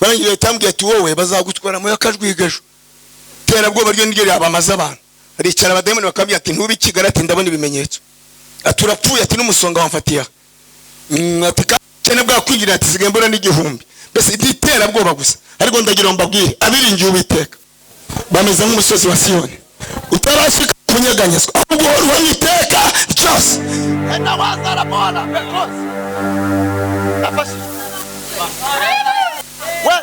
S1: Barangiye tambwiye ati wowe bazagutwara mu yakajwigejo. Tera bwoba ryo niryo yabamaza abantu. Aricara abademoni bakambye ati ntubi Kigali ati ndabona ibimenyetso. Aturapfuye ati n'umusonga wamfatiya. Ati cyane bwa kwigira ati sigembura n'igihumbi. Bese ititera bwoba gusa. Ariko ndagira mbabwire abiringiye Uwiteka bameze nk'umusozi wa Siyoni utarashika kunyeganyezwa, ahubwo Uwiteka cyose enda wazara bona because afashi we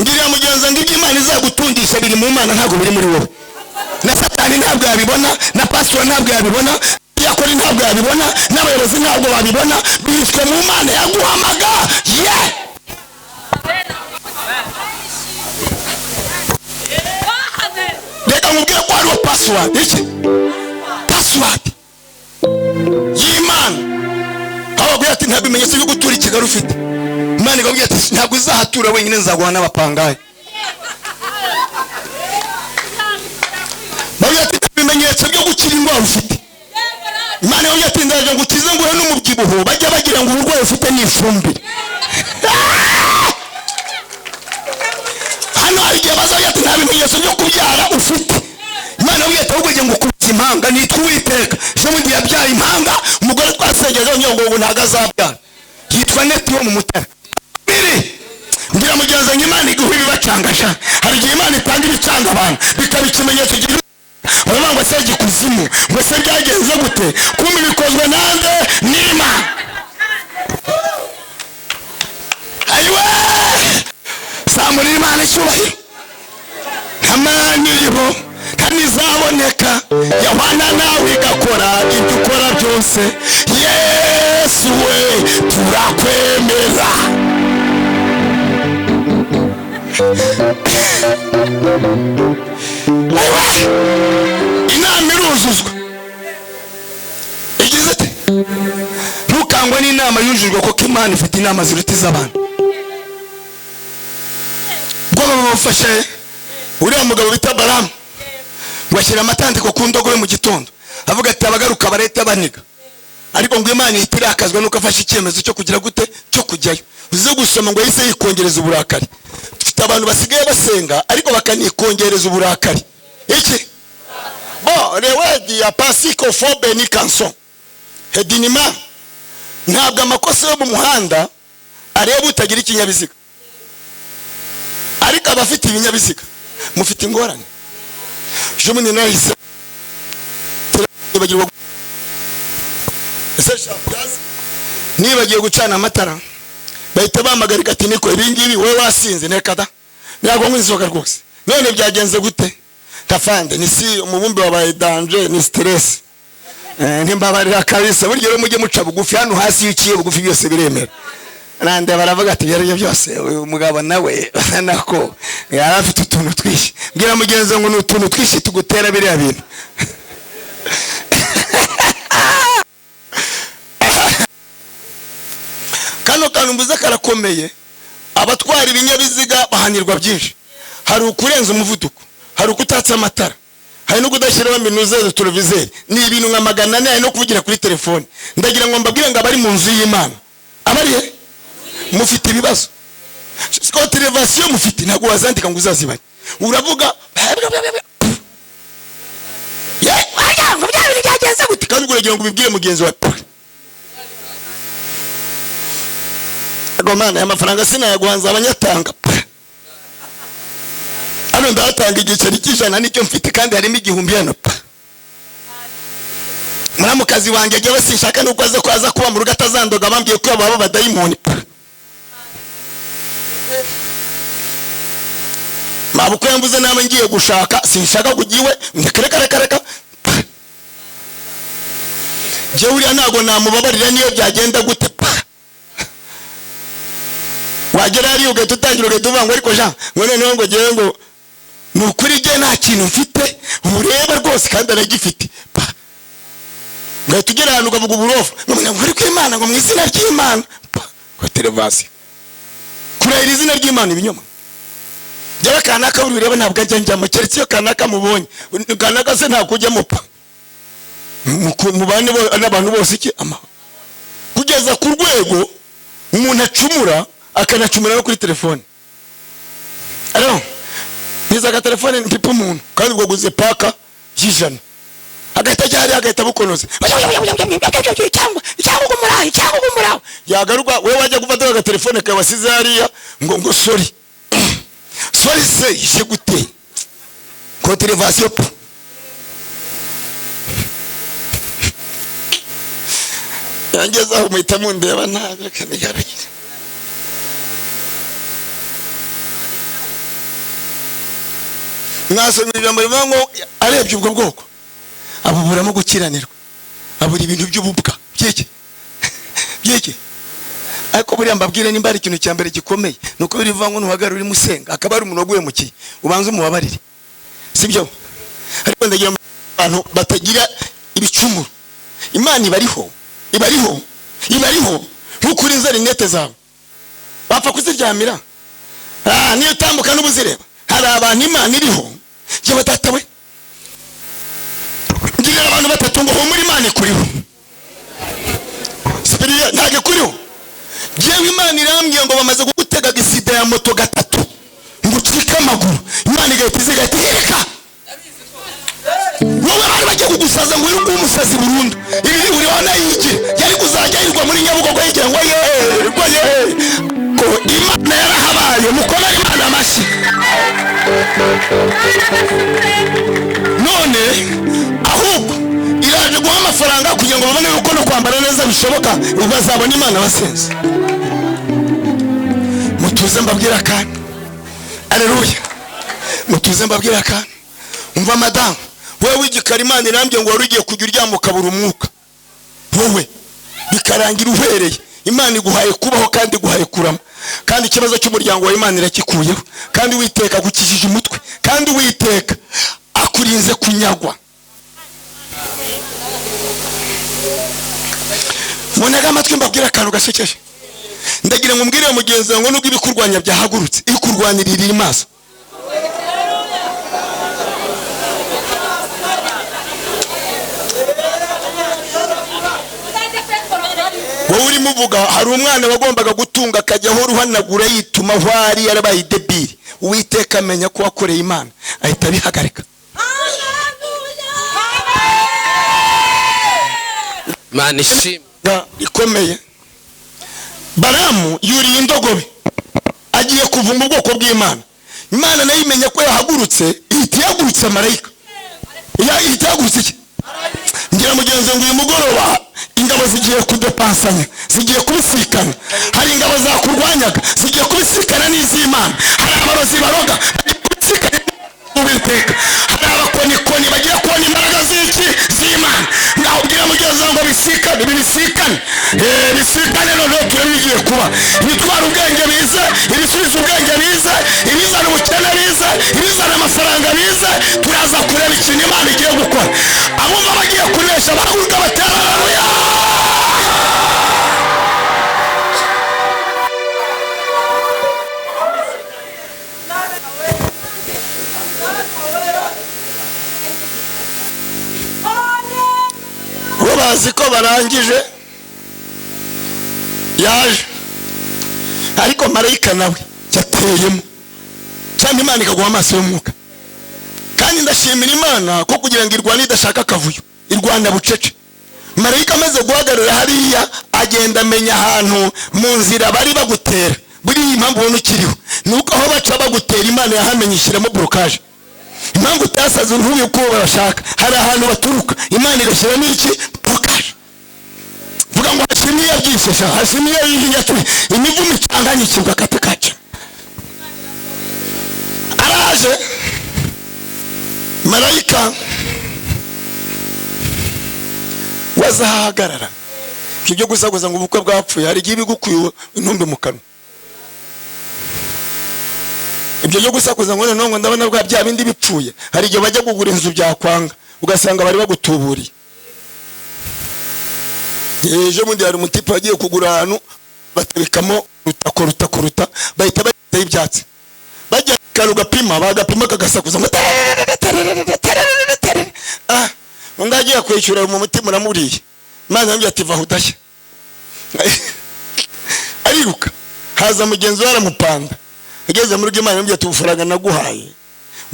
S1: ngira mugenza ngiki Imana izagutundisha biri mu Mana ntago biri muri wowe. Na Satani ntabwo yabibona, na pastor ntabwo yabibona, yakora ntabwo yabibona, n'abayobozi ntabwo babibona, bishwe mu Mana yaguhamaga. Reka mubwire ko hariho password. Iki password y'Imana. Ababwira ati ntabwo imenyetso byo gutura Kigali ufite. Imana igabwira ati ntabwo uzahatura wenyine, nzaguha n'abapangaye. Babwira ati ibimenyetso byo gukira indwara ufite. Imana yo yatindaje ngo ukize ngo n'umubyibuho bajya bagira ngo uburwayi ufite ni ifumbire. Hano hari igihe bazavuga ati nta bimenyetso byo kubyara ufite. Imana yo yatahubwo ngo kubitsa impanga nitwa Uwiteka. Je mu gihe yabyaye impanga umugore twasengeje ngo ntago azabyara. Yitwa Neti wo mu Mutara. Ngira mugenza Imana iguha ibibacangasha. Hari igihe Imana itanga ibicanga abantu bikaba ikimenyetso gihe ngo se gikuzimu ngo se byagenze gute kumbe bikozwe nande n'Imana. Ayiwe samuri Imana cyubahiro Imana iriho kandi izaboneka Yohana nawe igakora ibyo ukora byose. Yesu we turakwemera. Inama iruzuzwa igize ati ntukangwe n'inama yujujwe kuko Imana ifite inama ziruta iz'abantu. Ubwo bamufashe uriya mugabo bita Balamu ngo ashyira amatandiko ku ndogobe mu gitondo avuga ati abagaruka barete baniga, ariko ngo Imana itirakazwa nuko afashe icyemezo cyo kugira gute cyo kujyayo. Uze gusoma ngo yise yikongereza uburakari. Dufite abantu basigaye basenga ariko bakanikongereza uburakari. Iki bo rewedi ya pasiko fobe ni kanso hedinima ntabwo amakosa yo mu muhanda areba utagira ikinyabiziga, ariko abafite ibinyabiziga mufite ingorane. Je munye nahise bagirwa nibagiye gucana amatara bahita bamagarika ati niko ibingibi wowe wasinze nekada ntabwo nkwizoga rwose. None byagenze gute? Tafande ni si umubumbe wabaye danger ni stress. Ntimbabarira kabisa buryo rero mujye muca bugufi hano hasi y'iciye bugufi byose biremera. Nande baravuga ati byaryo byose uyu mugabo nawe nako yarafite utuntu twishi. Bwira mugenzi ngo n'utuntu twishi tugutera biriya bintu. Kano kanumbuza karakomeye. Abatwara ibinyabiziga bahanirwa byinshi. Hari ukurenza umuvuduko, hari ukutatsa amatara, hari no kudashyiraho minuze televiziyo. Ni ibintu nka 400 no kuvugira kuri telefone. Ndagira ngo mbabwire ngo abari mu nzu y'Imana abari mufite ibibazo. Siko televasiyo mufite ntago wazandika ngo uzazibanye. Uravuga ye wajya ngo byabiri byagenze gute kandi uragira ngo ubibwire mugenzi wawe. Agomana y'amafaranga sinayaguhanza abanyatanga. Hano ndatanga igiceri cy'ijana nicyo mfite kandi harimo igihumbi hano. Muramukazi wanjye agiye sinshaka nuko aza kwaza kuba mu rugo atazandoga bambwiye ko baba badayimoni. Mabuko yambuze nama ngiye gushaka sinshaka kugiwe ndekereka. je uriya ntago namubabarira niyo byagenda gute pa wagera ari ugahita utangira ugahita uvuga ngo ariko Jean ngo noneho ngo ngewe ngo ni ukuri je nta kintu mfite ureba rwose kandi aragifite pa ngahita ugera ahantu ukavuga uburofu ngo ariko Imana ngo mu izina ry'Imana pa ko televasi kurahira izina ry'Imana ibinyoma jya kanaka uri ureba ntabwo ajya njya mu keretse iyo kanaka mubonye kanaka se nta kujyamo pa mubane n'abantu bose iki kugeza ku rwego umuntu acumura akanacumura no kuri telefone alors niza telefone mpipa umuntu kandi ubwo guze paka y'ijana agahita ajya agahita bukonoze cyangwa umuraho yagaruka wewe wajya gufata aga telefone kawe wasize hariya ngo sorry se ishe gute ko televasiyo po yangeza aho muhita mundeba nabi kanigaragire mwasomye ijambo rivuga ngo arebye ubwo bwoko abuburamo gukiranirwa abura ibintu by'ububwa byeke ariko buriya mbabwire nimba ari ikintu cya mbere gikomeye nuko birivuga ngo nuhagarara uri musenga akaba ari umuntu waguhemukiye ubanze umubabarire sibyo ariko ndagira abantu batagira ibicumuro Imana ibariho nk'ukuri nzari nete zawe wapfa kuziryamira niyo tambuka n'ubuzireba hari abantu Imana iriho je batatawe ngira abantu batatu ngo muri Imana ikuriho spiriya ntage kuriho jewe Imana irambwiye ngo bamaze kugutega gisida ya moto gatatu ngo ucika amaguru Imana igahita reka wowe bari bagiye kugusaza ngo uri umusazi burundu ibi uri wana yiki yari kuzajya yirwa muri Nyabugogo yigira ngo ko Imana yarahabaye mukora Imana amashi none ahubwo iraje guha amafaranga kugira ngo babone uko no kwambara neza bishoboka bazabona Imana basenze mutuze mbabwira kandi aleluya mutuze mbabwira kandi umva madamu wewe wigikara Imana irambye ngo wari ugiye kujya uryama ukabura umwuka wowe bikarangira uhereye Imana iguhaye kubaho kandi iguhaye kurama kandi ikibazo cy'umuryango wa Imana irakikuyeho kandi Uwiteka gukijije umutwe kandi Uwiteka akurinze kunyagwa Munaga amatwi mbabwira akantu gasekeje ndagira ngo mbwire mugenzi wanjye nubwo ibikurwanya byahagurutse ikurwanirira imaso wowe uri muvuga hari umwana wagombaga gutunga akajyaho ruhanagura yituma hwari yarabaye debiri Uwiteka amenya ko wakoreye Imana ahita bihagarika
S3: Imana ishimwe
S1: ikomeye Balamu yuriye indogobe agiye kuvuma ubwoko bw'Imana Imana nayo imenya ko yahagurutse ihita marayika ihita yagurutse ngira mugenzi ngo uyu mugoroba ingabo zigiye kudepansanya zigiye kubisikana hari ingabo zakurwanyaga zigiye kubisikana n'iz'Imana hari abarozi baroga kubisikana Uwiteka hari abakonikoni bagiye kubona imbaraga z'Imana ngaho bwira mugenzi ngo bisikane bisikane none turabigiye kuba bitwara ubwenge bize ibisubiza ubwenge bize ibizana ubukene bize ibizana amafaranga bize turaza kureba ikintu Imana igiye gukora abumva bagiye kunesha bahuga batararuya bazi ko barangije yaje ariko marayika nawe yateyemo cyangwa Imana ikaguha amaso y'umwuka kandi ndashimira Imana ko kugira ngo irwane idashaka akavuyo irwana bucece marayika amaze guhagarara hariya agenda amenya ahantu mu nzira bari bagutera buri impamvu ubona ukiriho nuko aho baca bagutera Imana yahamenyishiramo blockage impamvu utasaze ntuye uko barashaka hari ahantu baturuka Imana igashyiramo iki blockage vuga ngo hashimiye byisesha hashimiye y'inyaturi imivumo itanganyikirwa katakaca araje marayika wazahagarara. Ibyo gusaguza ngo ubukwe bwapfuye, hari igihe bigukuye intumbi mu kanwa. Ibyo byo gusakuza ngo none ndabona bwa bya bindi bipfuye, hari igihe bajya kugura inzu byakwanga ugasanga bari bagutuburiye. Ejo bundi hari umutipe wagiye kugura ahantu batabikamo rutakoruta bahita bayitaho ibyatsi, bajya karugapima bagapima kagasakuza ngo ngagiye kwishyura mu mutima uramuriye, maze ambye ati vaho udashya. Ariruka haza mugenzi we aramupanda, ageze muri Imana ambye ati ubufaranga naguhaye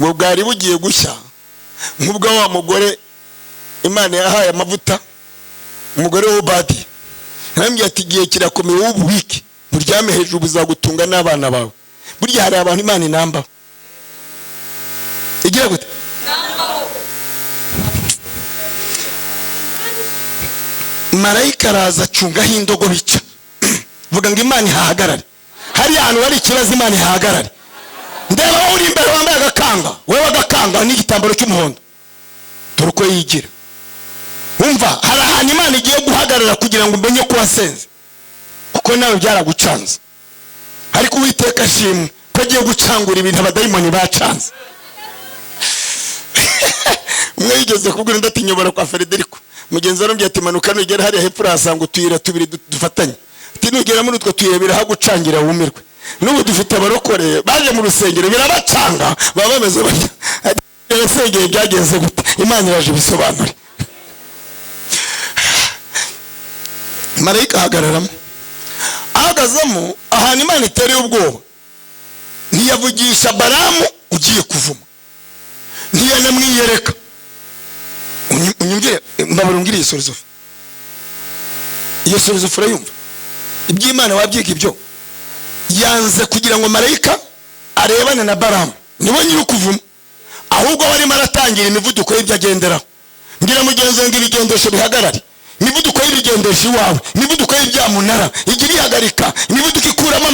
S1: ngo bwari bugiye gushya nk'ubwo wa mugore Imana yahaye amavuta umugore w'Obadi. Ambye ati giye kirakomeye w'ububiki buryame hejuru buzagutunga n'abana bawe. Burya hari abantu Imana inamba igira gute marayika araza acungaho indogo bica vuga ngo Imana ihahagarare. Hari ahantu hari ikibazo Imana ihahagarare. Ndeba uri imbere wambaye agakanga, wewe agakanga n'igitambaro cy'umuhondo turuko yigira. Umva hari ahantu Imana igiye guhagarara kugira ngo umenye ko wasenze, kuko nawe byaragucanze. Ariko Uwiteka ashimwe ko agiye gucangura ibintu abadayimoni bacanze. Umwe yigeze kubwira ndati nyobora kwa Frederico, mugenzi arambye ati manuka nugera hari hepfo urasanga utuyira tubiri dufatanye, ati nugera muri utwo tuyira birahagucangira wumirwe. N'ubu dufite abarokore baje mu rusengero birabacanga, baba bameze batya urusengero byagenze gute, Imana iraje bisobanure. Marayika ahagararamo, ahagazamo ahantu Imana itereye ubwoba. Ntiyavugisha Balamu ugiye kuvuma, ntiyanamwiyereka. Unyumvire mbabarungiriye Sorozofi, iyo Sorozofi urayumva iby'Imana wabyiga ibyo. Yanze kugira ngo marayika arebane na Balamu, niwe nyiri kuvuma, ahubwo barimo aratangira imivuduko y'ibyagenderaho. Ngira mugenzi ngo ibigendesho bihagarare, imivuduko y'ibigendesho iwawe, imivuduko y'ibyamunara igira ihagarika, imivuduko ikuramo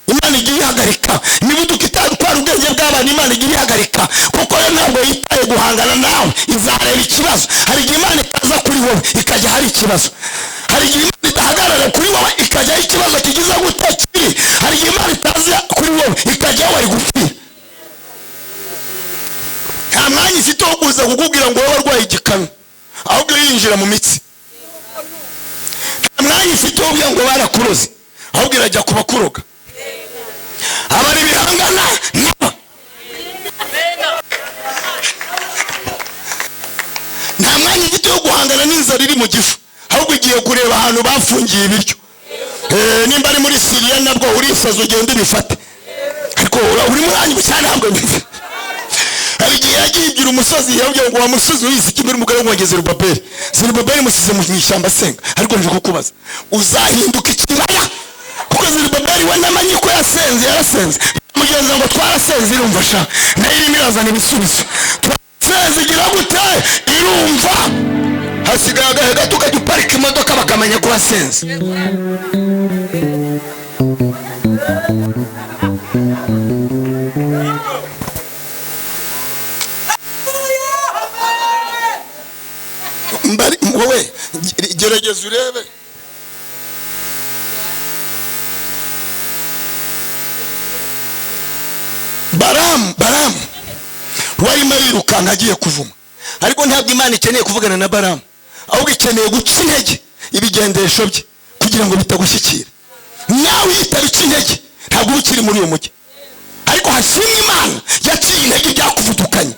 S1: Imana igira ihagarika, imivuduko itatwara ubwenge bw'abantu Imana igira ihagarika, kuko yo ntabwo yitaye guhangana nawe, izareba ikibazo. Hari igihe Imana itaza kuri wowe ikajya hari ikibazo, hari igihe Imana idahagarara kuri wowe ikajya hari ikibazo kigize gute kiri, hari igihe Imana itaza kuri wowe ikajya wari gupfira. Nta mwanya ifite wo kuza kukubwira ngo wowe warwaye igikanu, ahubwo yinjira mu mitsi. Nta mwanya ifite wo kugira ngo barakuroze, ahubwo irajya kubakuroga. Abari bihangana naba nta mwanya igiti wo guhangana n'inzara iri mu gifu, ahubwo igiye kureba ahantu bafungiye ibiryo. Nimba ari muri Syria nabwo urisaza ugenda ubifate, ariko uri mwanya cyane ntabwo nzi. Hari igihe yagiye igira umusozi yabwiye ngo wa musozi wisi kimwe umugore wongeze Zerubabeli musize mu ishyamba asenga. Ariko nje kukubaza uzahinduka ikibaya, kuko Zerubabeli we namanye ko yasenze yarasenze. Mugenza ngo twarasenze irumva sha nayo irimo irazana ibisubizo. Twarasenze igira gute irumva, hasigaye agahe gato kajya uparika imodoka bakamenya ko wasenze. Mbari wowe gerageza urebe. Balamu wari marirukanka agiye kuvuma, ariko ntabwo Imana ikeneye kuvugana na Balamu, ahubwo ikeneye guca intege ibigendesho bye kugira ngo bitagushyikira. Nawe yitabica intege ntabwo ukiri muri uwo mujyi, ariko hashimwe Imana yaciye intege byakuvudukanye.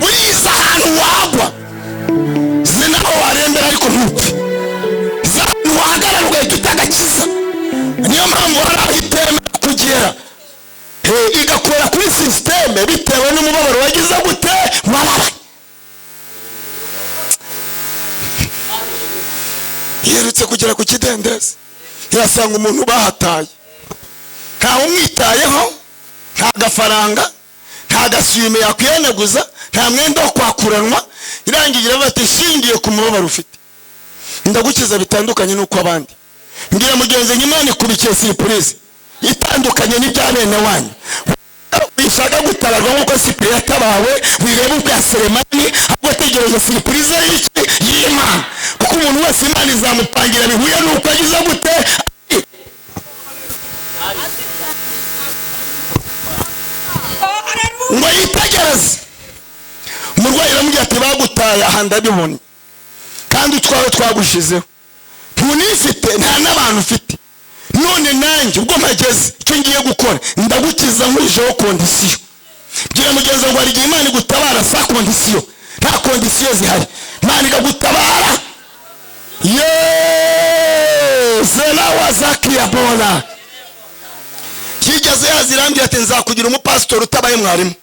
S1: Uriza ahantu wagwa zinaho warembera ariko ntupfe, z'ahantu wahagarara ugahita utagakiza. Niyo mpamvu hari aho itemera kugera igakora kuri sisiteme bitewe n'umubabaro wagize gute wababaye. Yerutse kugera ku kidendezi irasanga umuntu bahataye, ntawe umwitayeho, nta gafaranga, nta gasume yakwiyenaguza, nta mwenda wo kwakuranwa. Irangiye bati shingiye ku mubabaro ufite ndagukiza bitandukanye nuko abandi. Ngira mugenzi Imana ikurikiye surprise itandukanye n'ibya bene wanyu. Wishaka gutabarwa nk'uko Sipiri yatabawe, wireba ubwa Selemani, ahubwo tegereza siripurize y'Imana, kuko umuntu wese Imana izamupangira bihuye n'uko agize gute. Ngo yitegereze. Umurwayi aramubwira ati bagutaye aha ndabibona, kandi utwawe twagushizeho, ntunifite nta n'abantu ufite, none nanjye ubwo mpageze icyo ngiye gukora ndagukiza nkurijeho kondisiyo. Bwira mugenzi ngo hari igihe Imana igutabara sa kondisiyo, nta kondisiyo zihari, Imana ikagutabara. Zela wazakiya bona kigeze yazirambye ati nzakugira umupasitori utabaye mwarimu.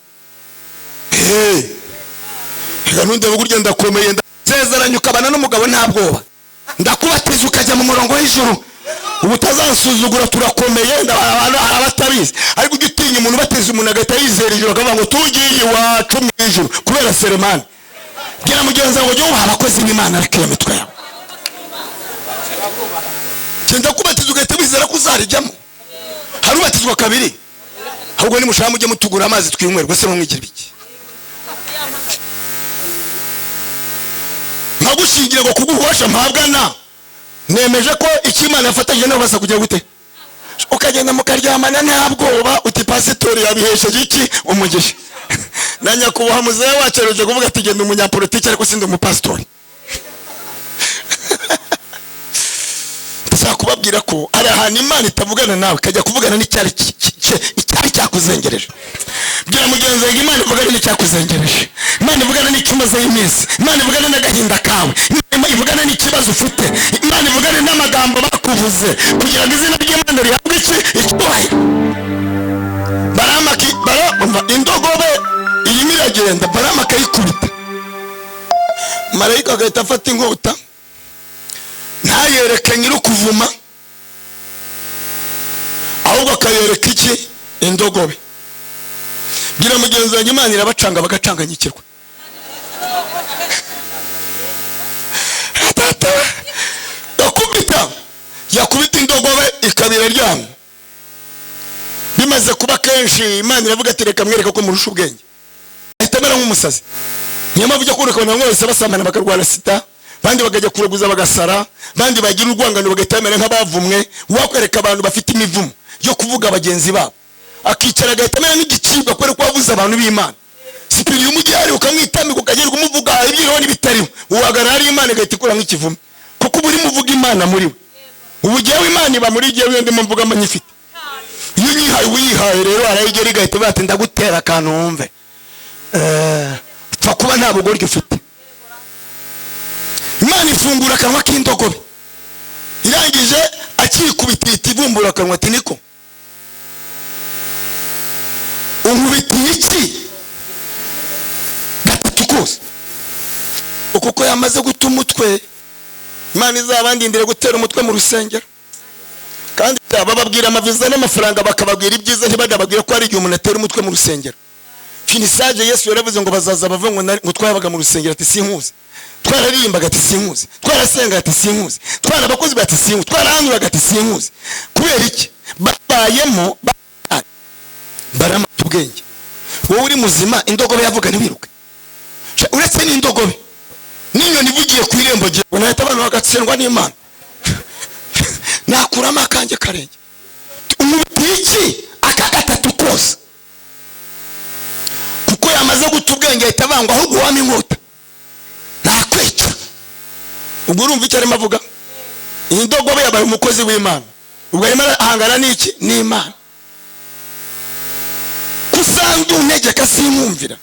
S1: Reka nundebe uburyo ndakomeye, ndasezeranye ukabana n'umugabo nta bwoba, ndakubatiza ukajya mu murongo w'ijuru, ubu utazansuzugura turakomeye. Abantu abatabizi ariko ugitinya umuntu bateze umuntu agahita yizera ijuru akavuga ngo tugiye iwacu mu ijuru kubera Selemani. Bwira mugenzi ngo jya wubaha abakozi b'Imana ariko iyo mitwe yawe cyenda kubatiza ugahita wizera ko uzarijyamo. Hari ubatizwa kabiri, ahubwo nimushaka mujye mutugura amazi twinywera, rwose mumwigira biki nkagushingira ngo kuguhosha mpabwa nemeje ko icyo Imana yafatanyije nabo basa kujya gute, ukagenda mukaryamana nta bwoba, uti pasitori yabihesheje iki umugisha. Na nyakubahwa muzehe wacu aheruka kuvuga ati genda umunyapolitiki ariko sindi umupasitori. Ndashaka kubabwira ko ari ahantu Imana itavugana nawe ikajya kuvugana n'icyari cyakuzengereje. Bwira mugenzi wawe Imana ivugana n'icyakuzengereje, Imana ivugana n'ikimazeho iminsi, Imana ivugana n'agahinda kawe, Imana ivugana n'ikibazo ufite, Imana ivugana n'amagambo bakuvuze kugira ngo izina ry'Imana rihabwe icyubahiro. Barama indogobe irimo iragenda, Barama akayikubita, marayika agahita afata inkota ntayereke nyir'ukuvuma, ahubwo akayereka iki indogobe. Bwira mugenzi wanjye Imana irabacanga bagacanganyikirwa. Yakubita indogobe ikabira ryamye. Bimaze kuba kenshi Imana iravuga ati reka mwereka ko murusha ubwenge, ahita mera nk'umusazi. Niyo mpamvu ujya kubona abantu bose basambana bakarwara sida, bandi bagajya kureguza bagasara, bandi bagira urwangano bagahita bamera nk'abavumwe. Wakwereka abantu bafite imivumo yo kuvuga bagenzi babo, akicara agahita amera nk'igicibwa kubera ko wavuze abantu b'Imana. Sipiri umujyari ukamwitamika ukagerwa umuvuga ibyiriho n'ibitariho, uhagarara ari Imana igahita ikura nk'ikivumo, kuko uba urimo uvuga Imana muri we. Ubu jyewe Imana iba muri jyewe ndimo mvuga amanyifite. Iyo unyihaye uyihaye rero arayigera igahita bati ndagutera akantu wumve, upfa kuba nta bugoryi ufite. Imana ifungura akanwa k'indogobe, irangije akikubita ibumbura akanwa ati niko unkubitiye iki gatatu kose, kuko yamaze guta umutwe. Imana izabandindire gutera umutwe mu rusengero, kandi bababwira amaviza n'amafaranga bakababwira ibyiza, ntibagababwira ko hari igihe umuntu atera umutwe mu rusengero. Finisage Yesu yaravuze ngo bazaza bava ngo twabaga mu rusengero ati sinkuzi, twararimbaga ati sinkuzi, twarasenga ati sinkuzi, twarabakozi bati sinkuzi, twarahanuraga ati sinkuzi. Kubera iki? Babayemo baramata ubwenge. Wowe uri muzima, indogobe yavuga ntibiruke. Uretse n'indogobe n'inyoni ivugiye ku irembo gihe unahita abantu bagatsindwa n'Imana. Nakurama akanjye karenge umubitiye iki aka gatatu kose, kuko yamaze guta ubwenge ahita bangwa ahubwo wama inkota nakwica. Ubwo urumva icyo arimo avuga? Iyi ndogobe yabaye umukozi w'Imana, ubwo arimo ahangana n'iki n'Imana. Kusanzwe untegeka sinkumvira,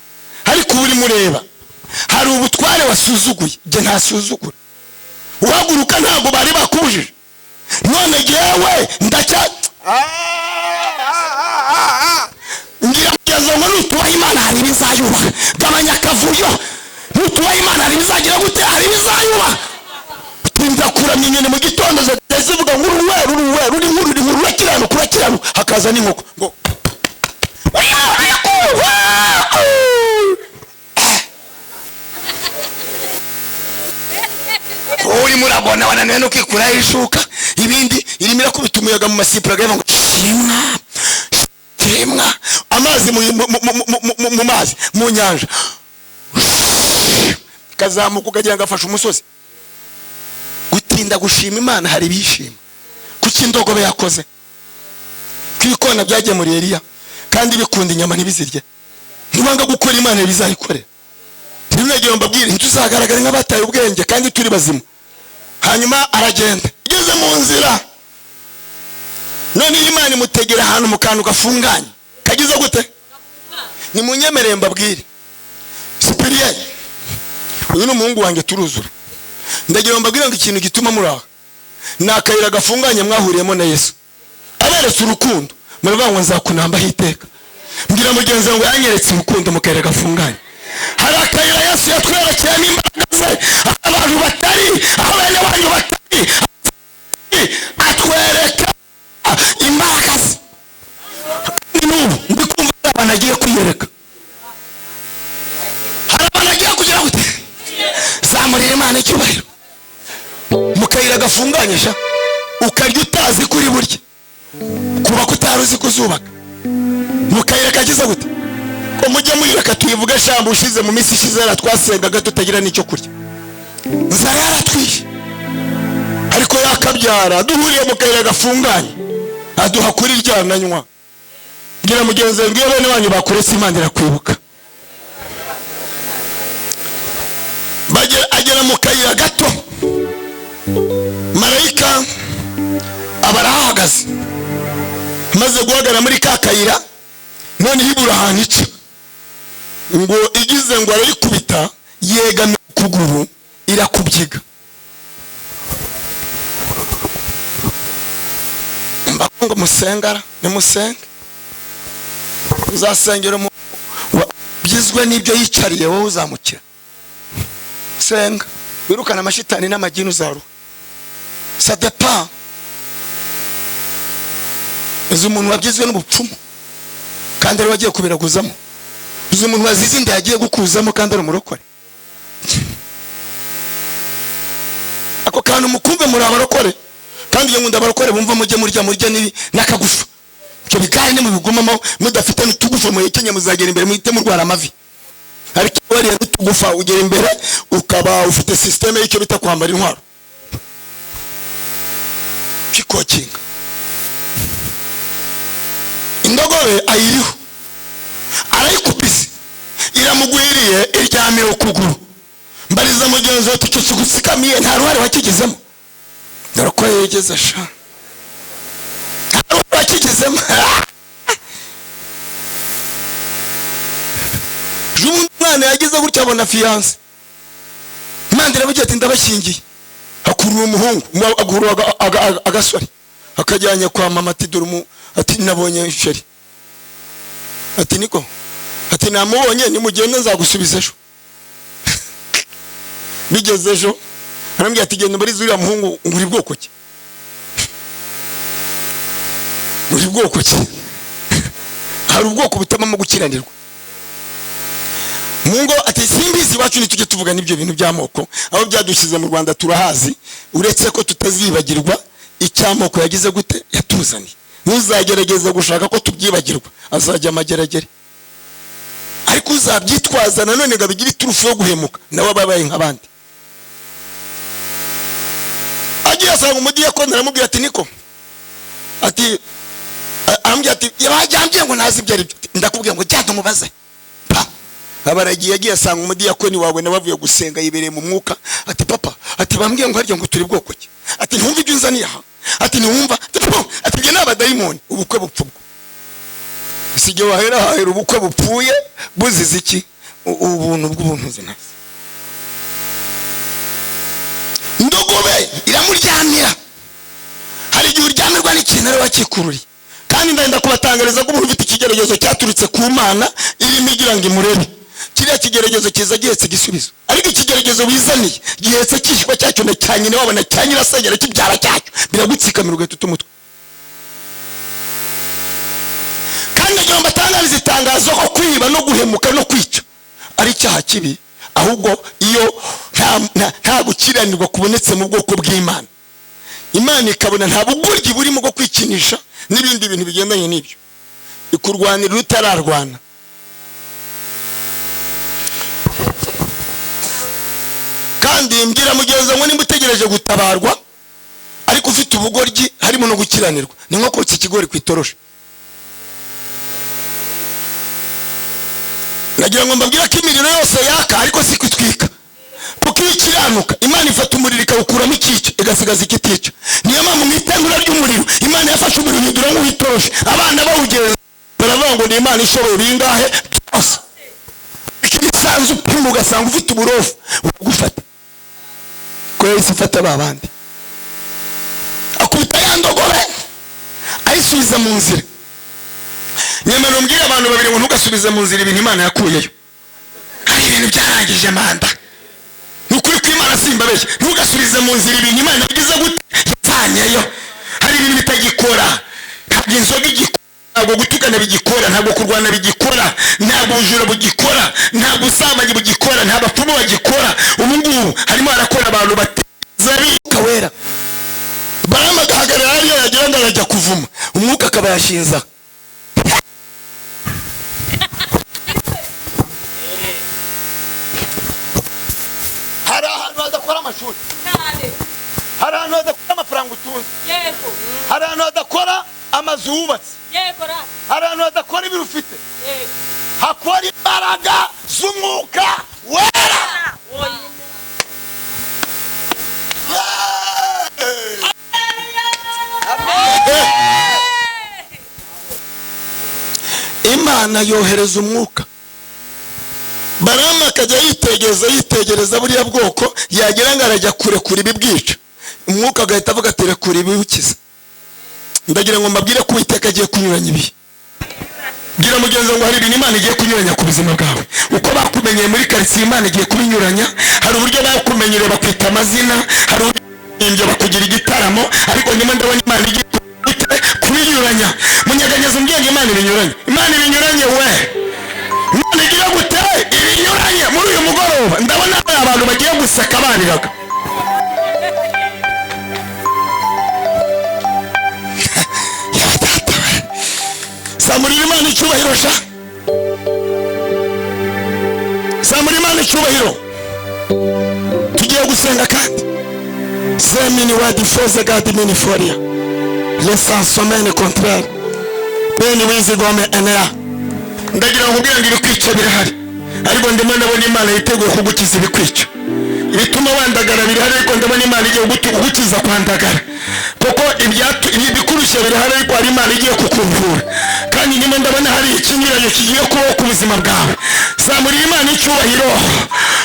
S1: ariko ubu uri mureba hari ubutware wasuzuguye, jye ntasuzugura. Uhaguruka ntabwo bari bakubujije, none jyewe ndacya ngira kugeza ngo nutubaha Imana hari ibizayubaha. Gabanya akavuyo, nutubaha Imana hari ibizagira gute, hari ibizayubaha. Tinda kuramya inyoni mu gitondo zivuga ngo uri nkuru urakiranuka, hakaza n'inkoko ngo uri muragwa ukabona wananiwe no kwikuraho ishuka, ibindi irimo irakubita umuyaga mu masipura agavuga ngo shimwa, amazi mu mazi mu nyanja kazamuka ukagira ngo afashe umusozi. Gutinda gushima Imana hari bishima. Kuki indogobe yakoze? Kwikona byagiye muri Eliya kandi bikunda inyama ntibizirye. Ntibanga gukora Imana bizayikorera. Ntibegeye mbabwire ntituzagaragara nk'abataye ubwenge kandi turi bazima. Hanyuma aragenda igeze mu nzira, none Imana imutegera ahantu mu kantu gafunganye kagize gute. Ni munyemerere mbabwire Cyprien, uyu ni umuhungu wanjye turuzura. Ndagira mbabwire ngo ikintu gituma muraha ni akayira gafunganye mwahuriyemo na Yesu aberetse urukundo. Muravuga ngo nzakunamba hiteka. Mbwira mugenzi ngo yanyeretse urukundo mu kayira gafunganye. Hari akayira Yesu yatwerekeye n'imbaraga ze, abantu batari, abene wanyu batari, atwereka imbaraga ze. N'ubu ndikumva abantu agiye kwiyereka. Hari abantu agiye kugira gute zamurira Imana icyubahiro mu kayira gafunganye sha, ukarya utazi kuri burya, kuba kutaruzi kuzubaka mu kayira kagize gute. Ko mujye muyireka tuyivuge shambo ushize mu minsi ishize yaratwasengaga tutagira n'icyo kurya, nzara yaratwishe, ariko yakabyara duhuriye mu kayira gafunganye aduha kuri ryananywa. Ngira mugenzi ngo iyo bene wanyu bakuretse Imana irakwibuka. Agera mu kayira gato, marayika abarahagaze, maze guhagara muri ka kayira, none hibura ahantu ica ngo igize ngo arayikubita yegamye kuguru irakubyiga. Mbakunga musengara ni musenge uzasengera mu byizwe n'ibyo yicariye wowe uzamukira. Senga wirukana amashitani n'amagini uzaru. Ça dépend. Uzi umuntu wabyizwe n'ubupfumu kandi ari wagiye kubiraguzamo. Uzi umuntu wazize inda yagiye gukuzamo kandi ari umurokore. Ako kantu mukumve muri abarokore kandi iyo ngunda abarokore bumva mujye murya nibi nakagufa. Cyo bigane ne mubigumamo mudafite n'utugufa mu yekenye muzagera imbere muhite murwara amavi. Ariko wari utugufa ugera imbere ukaba ufite systeme y'icyo bita kwambara intwaro. Kikokinga. Indogobe ayiriho arayikupise iramugwiriye iryamye ukuguru. Mbariza mugenzi we tucyo gusikamiye nta ruhare wakigezemo. Narako yegeze sha. Wakigezemo. Umwana yagize gutya abona fiance. Mandira bugiye ati ndabashingiye. Akuru umuhungu, aguru agasore. Akajyanye kwa mama ati durumu ati nabonye sheri. Ati niko. Ati namubonye nimugende nzagusubiza ejo. Bigeze ejo arambye ati genda muri zuriya muhungu nguri bwoko ki. Nguri bwoko ki. Hari ubwoko butamamo gukiranirwa. Mungo ati simbizi wacu ni tujye tuvuga nibyo bintu by'amoko aho byadushize mu Rwanda turahazi, uretse ko tutazibagirwa icyamoko yagize gute yatuzani. Nuzagerageza gushaka ko tubyibagirwa azajya amageragere, ariko uzabyitwaza nanone gabigira iturufu yo guhemuka nawe babaye nk'abandi. Agiye asanga umudiya ko naramubwira ati niko ati ambye ati yabajyambye ngo nazi ibyo ari ndakubwira ngo cyane mubaze. Abaragiye yagiye asanga umudiyakoni wawe nabavuye gusenga yibereye mu mwuka ati papa ati bambwiye ngo harya ngo turi bwoko ki. Ati ntumva ibyo unzaniye aha. Ati ntumva ati bye n'abadayimoni ubukwe bupfubwo. Sije wahera ubukwe bupfuye buzize iki ubuntu bw'ubuntu zinazi. Ndogobe iramuryamira. Hari igihe uryamirwa n'ikintu ari wakikururi kandi ndenda kubatangariza ko ufite ikigeragezo cyaturutse ku Mana irimo igira ngo imurebe. Kiriya kigeragezo kiza gihetse gisubizo, ariko ikigeragezo wizaniye gihetse kishywa cyacyo na cyanyine wabona cyanyira asengera kibyara cyacyo biragutsikamiruga tutumutwe. Kandi ngira mbatangariza itangazo ko kwiba no guhemuka no kwica ari cyaha kibi ahubwo iyo nta gukiranirwa kubonetse mu bwoko bw'Imana, Imana ikabona nta bugoryi burimo bwo kwikinisha n'ibindi bintu bigendanye n'ibyo, ikurwanira utararwana. Kandi mbwira mugenzi ngo nimba utegereje gutabarwa ariko ufite ubugoryi harimo no gukiranirwa, ni nko kotsa ikigori kwitorosha. Nagira ngo mbabwira ko imiriro yose yaka ariko si kwitwika, kuko iyo ikiranuka Imana ifata umuriro ikawukuramo ikica igasigaza ikitica. Niyo mpamvu mu itangura ry'umuriro Imana yafashe umuriro ihindura nk'uwitoroshe, abana bawugeza baravuga ngo ni Imana ishoboye bingahe byose. Ikisanzu upima ugasanga ufite uburofu ugufata ko yahise ifata babandi akubita yandogobe ayisubiza mu nzira. Nyamara umbwira abantu babiri ngo ntugasubize mu nzira ibintu Imana yakuyeyo, hari ibintu byarangije manda. Nukuri ko Imana simbabeshye, ntugasubize mu nzira ibintu Imana yagize gute yatanyeyo. Hari ibintu bitagikora, ntabwo inzoga igikora, ntabwo gutukana bigikora, ntabwo kurwana bigikora, ntabwo ubujura bugikora, ntabwo ubusambanyi bugikora, nta bapfumu bagikora. Ubu ngubu harimo harakora abantu bateza bika wera. Balamu agahagarara hariya yagira ngo arajya kuvuma, umwuka akaba yashinza. Hari ahantu hadakora amashuri, hari ahantu hadakora amafaranga utunze, hari ahantu hadakora amazu wubatse, hari ahantu hadakora ibiro ufite, hakora imbaraga z'umwuka wera. Imana yohereza umwuka. Balamu akajya yitegereza buriya bwoko, yagira ngo arajya kurekura ibibwica, umwuka agahita avuga ati rekura ibibukiza. Ndagira ngo mbabwire ko Uwiteka agiye kunyuranya ibihe. Bwira mugenzi ngo hari ibintu Imana igiye kunyuranya ku buzima bwawe. Uko bakumenyeye muri karitsiye Imana igiye kubinyuranya. Hari uburyo bakumenyere bakwita amazina, hari uburyo bakugira igitaramo, ariko nyuma ndabona Imana igiye kubinyuranya. Munyeganyeza umbwenge Imana ibinyuranye, Imana ibinyuranye we. Imana igira gute ibinyuranye muri uyu mugoroba. Ndabona abantu bagiye guseka bariraga. Samurira Imana icyubahiro sha, samurira Imana icyubahiro. Tugiye gusenga kandi semini wadi foze gadi mini foria lesansomene contraire bene wizigome enera. Ndagira ngo ubwira ngo ibikwica birahari, ariko ndimo ndabona Imana yiteguye kugukiza ibikwica. Ibituma wandagara birahari, ariko ndabona Imana igiye kugukiza kwandagara. Kuko ibikurusha birahari, ariko hari Imana igiye kukuvura. Kandi ndimo ndabona hari ikinyuranyo kigiye kubaho ku buzima bwawe. Samurira Imana icyubahiro.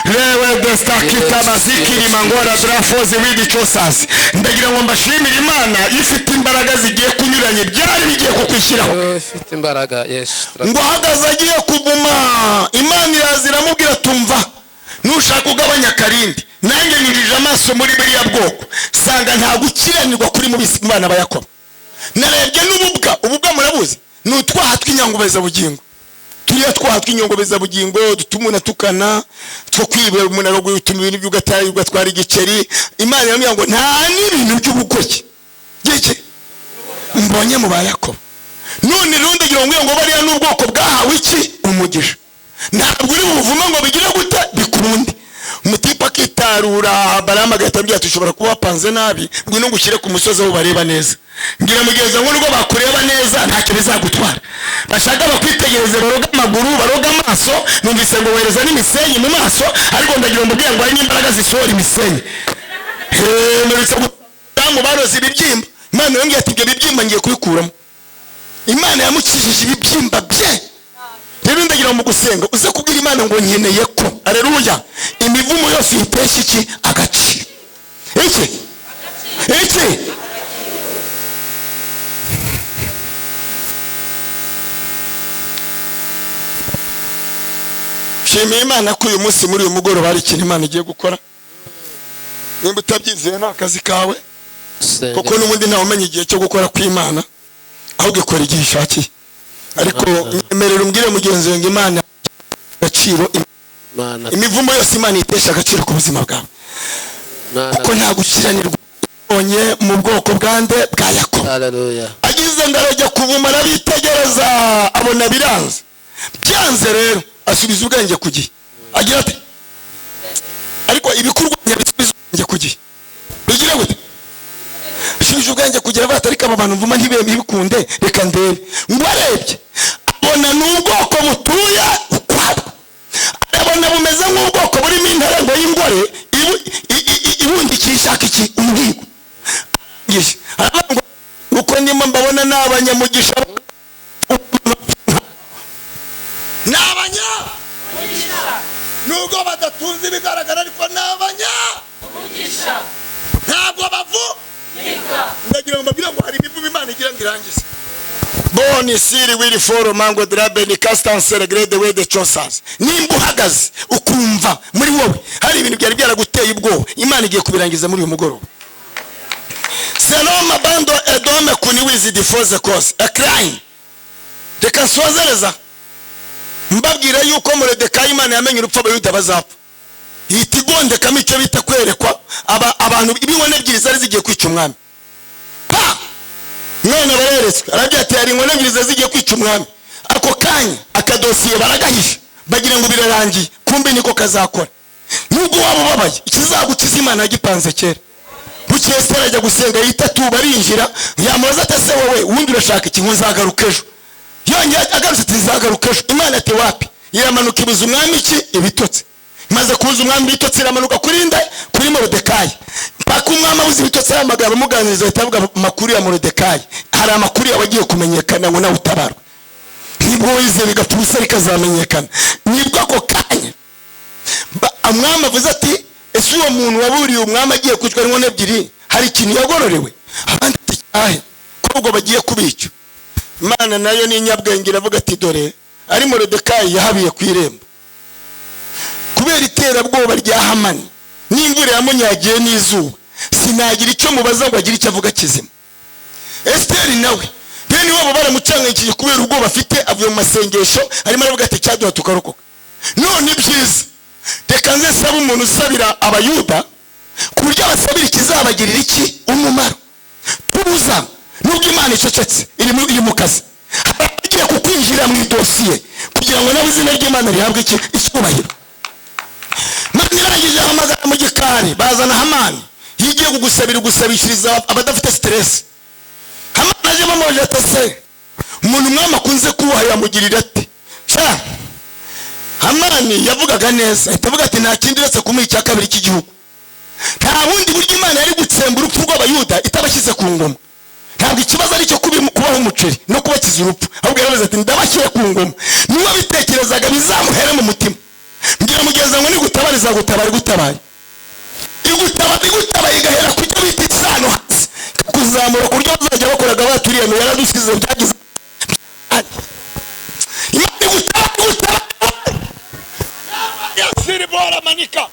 S1: Lewe destakita bazikiri mangora drafoze widi chosas. Ndagira ngo mbashimire Imana ifite imbaraga zigiye kunyuranye, byari bigiye kukwishyiraho.
S3: Ifite imbaraga, yes.
S1: Ngo hagaze agiye kuvuma, Imana irazira tumva nushaka ugabanya karindi. Nanjye nyirije amaso muri biriya bwoko, sanga nta gukiranirwa kuri mu bana ba Yakobo. Narebye ububwa murabuzi, n'utwaha tw'inyangobeza bugingo. Turiya twaha tw'inyangobeza bugingo dutuma tukana, two kwibera umunara wo gutuma ibintu by'ugatari ugatwara igiceri. Imana yambwiye ngo nta n'ibintu by'ubukoki gike mbonye mu ba Yakobo. None rundagira ngo bariya n'ubwoko bwahawe iki umugisha. Ntabwo uri buvuma ngo bigire gute bikunde. Umutipa kitarura Balamu agahita tushobora kuba wapanze nabi, ngwino ngushyire ku musozi aho bareba neza. Ngira mugenzi ngo nubwo bakureba neza ntacyo bizagutwara. Bashaka bakwitegereze baroga amaguru, baroga amaso, numvise ngo wereza n'imisenyi mu maso, ariko ndagira ngo mbwira ngo hari n'imbaraga zisohora imisenyi. Muretse gutamu baroze ibibyimba. Imana yongeye ati ibyo bibyimba ngiye kubikuramo. Imana yamukijije ibibyimba bye. Rero ndagira mu gusenga uze kubwira Imana ngo nkeneye ko, aleluya, imivumo yose itesha iki agaciro. Iki shimira Imana ko uyu munsi muri uyu mugoroba hari ikintu Imana igiye gukora. Nimba utabyizeye ni akazi kawe, kuko n'ubundi ntawe umenya igihe cyo gukora kw'Imana, ahubwo ikora igihe ishakiye. Ariko nyemerera umbwire mugenzi wanjye Imana agaciro imivumo yose Imana itesha agaciro ku buzima bwawe kuko nta gukiranirwa onye mu bwoko bwande bwa Yakobo.
S3: Haleluya.
S1: Agize ndarajya kuvuma arabitegereza abona biranze byanze rero asubiza ubwenge ku gihe agira ati ariko ibikurwanya bisubiza ubwenge ku gihe bigira gute asubiza ubwenge kugira bati ariko aba bantu mvuma ntibikunde reka ndebe ngo arebye abona n'ubwoko butuye ukwabwo abona bumeze nk'ubwoko burimo intarengo y'ingore ibundikisha iki umuhigo uko ndimo mbabona n'abanyamugisha n'abanyamugisha nubwo badatunze ibigaragara ariko n'abanyamugisha ntabwo bavunika ndagira ngo mbabwire ngo hari imivumo Imana igira ngo irangize. Boni siri wiri foro mango drabe ni castancer grade we de chosas nimba uhagaze ukumva muri wowe hari ibintu byari byaraguteye ubwoba Imana igiye kubirangiza muri uyu mugoroba. Seloma bando edome kuniwizi difoze cause a crime reka nsozereza mbabwira yuko Moridekayi Imana yamenye urupfu abayuda bazapfa yitigonde kamico bita kwerekwa abantu ibibone ebyiri zari zigiye kwica umwami none bareretswe arabye ati hari inkone ebyiri zigiye kwica umwami ako kanya akadosiye baragahisha bagira ngo birarangiye kumbe niko kazakora nubwo waba ubabaye ikizagukiza Imana yagipanze kera. Bukese arajya gusenga yitatu barinjira yamubaza ati se wowe wundi urashaka iki nzagaruka ejo yongeye agarutse ati nzagaruka ejo Imana ati wapi iramanuka ibuza umwami iki ibitotsi maze kubuza umwami ibitotsi iramanuka kuri Moridekayi mpaka umwami abuze ibitotsi y'amagambo amuganiriza ahita amakuru ya Moridekayi hari amakuru yabagiye kumenyekana ngo nawe utabarwa nibwo wize bigapfa ubusa rikazamenyekana nibwo ako kanya umwami avuze ati ese uwo muntu waburiye umwami agiye kwicwa inkone ebyiri hari ikintu yagororewe abandi ati cyahe ko ubwo bagiye kubica. Imana nayo ni inyabwenge iravuga ati dore ari Moridekayi yahabiye ku irembo kubera iterabwoba rya Hamani n'imvura yamunyagiye n'izuba sinagira icyo mubaza ngo agire icyo avuga kizima. Esteri nawe bene wabo baramucangayikiye kubera ubwoba afite avuye mu masengesho arimo aravuga ati cyaduha tukarokoka none byiza reka nze saba umuntu usabira abayuda ku buryo abasabira ikizabagirira iki umumaro tubuza nubwo Imana icecetse iri mu kazi agiye kukwinjira mu idosiye kugira ngo nawe izina ry'Imana rihabwe iki icyubahiro. Imana irangije ahamagara mu gikari bazana Hamani yigiye kugusabira gusabishiriza abadafite stress. Hamani aje bamoje atase umuntu umwami akunze kubaha yamugirira ati sha Hamani yavugaga neza ahita avuga ati nta kindi uretse kumuha icya kabiri cy'igihugu nta bundi buryo Imana yari gutsemba urupfu rw'abayuda itabashyize ku ngoma ntabwo ikibazo ari cyo kubaho umuceri no kubakiza urupfu ahubwo yaravuze ati ndabashyire ku ngoma niba bitekerezaga bizamuhere mu mutima mbwira mugeza ngo nigutabara izagutabara igutabaye igutabaye igahera kujya bita isano hasi kuzamura ku buryo bazajya bakoraga baturiye no yaradusize byagize Imana igutabaye yasiri bora manika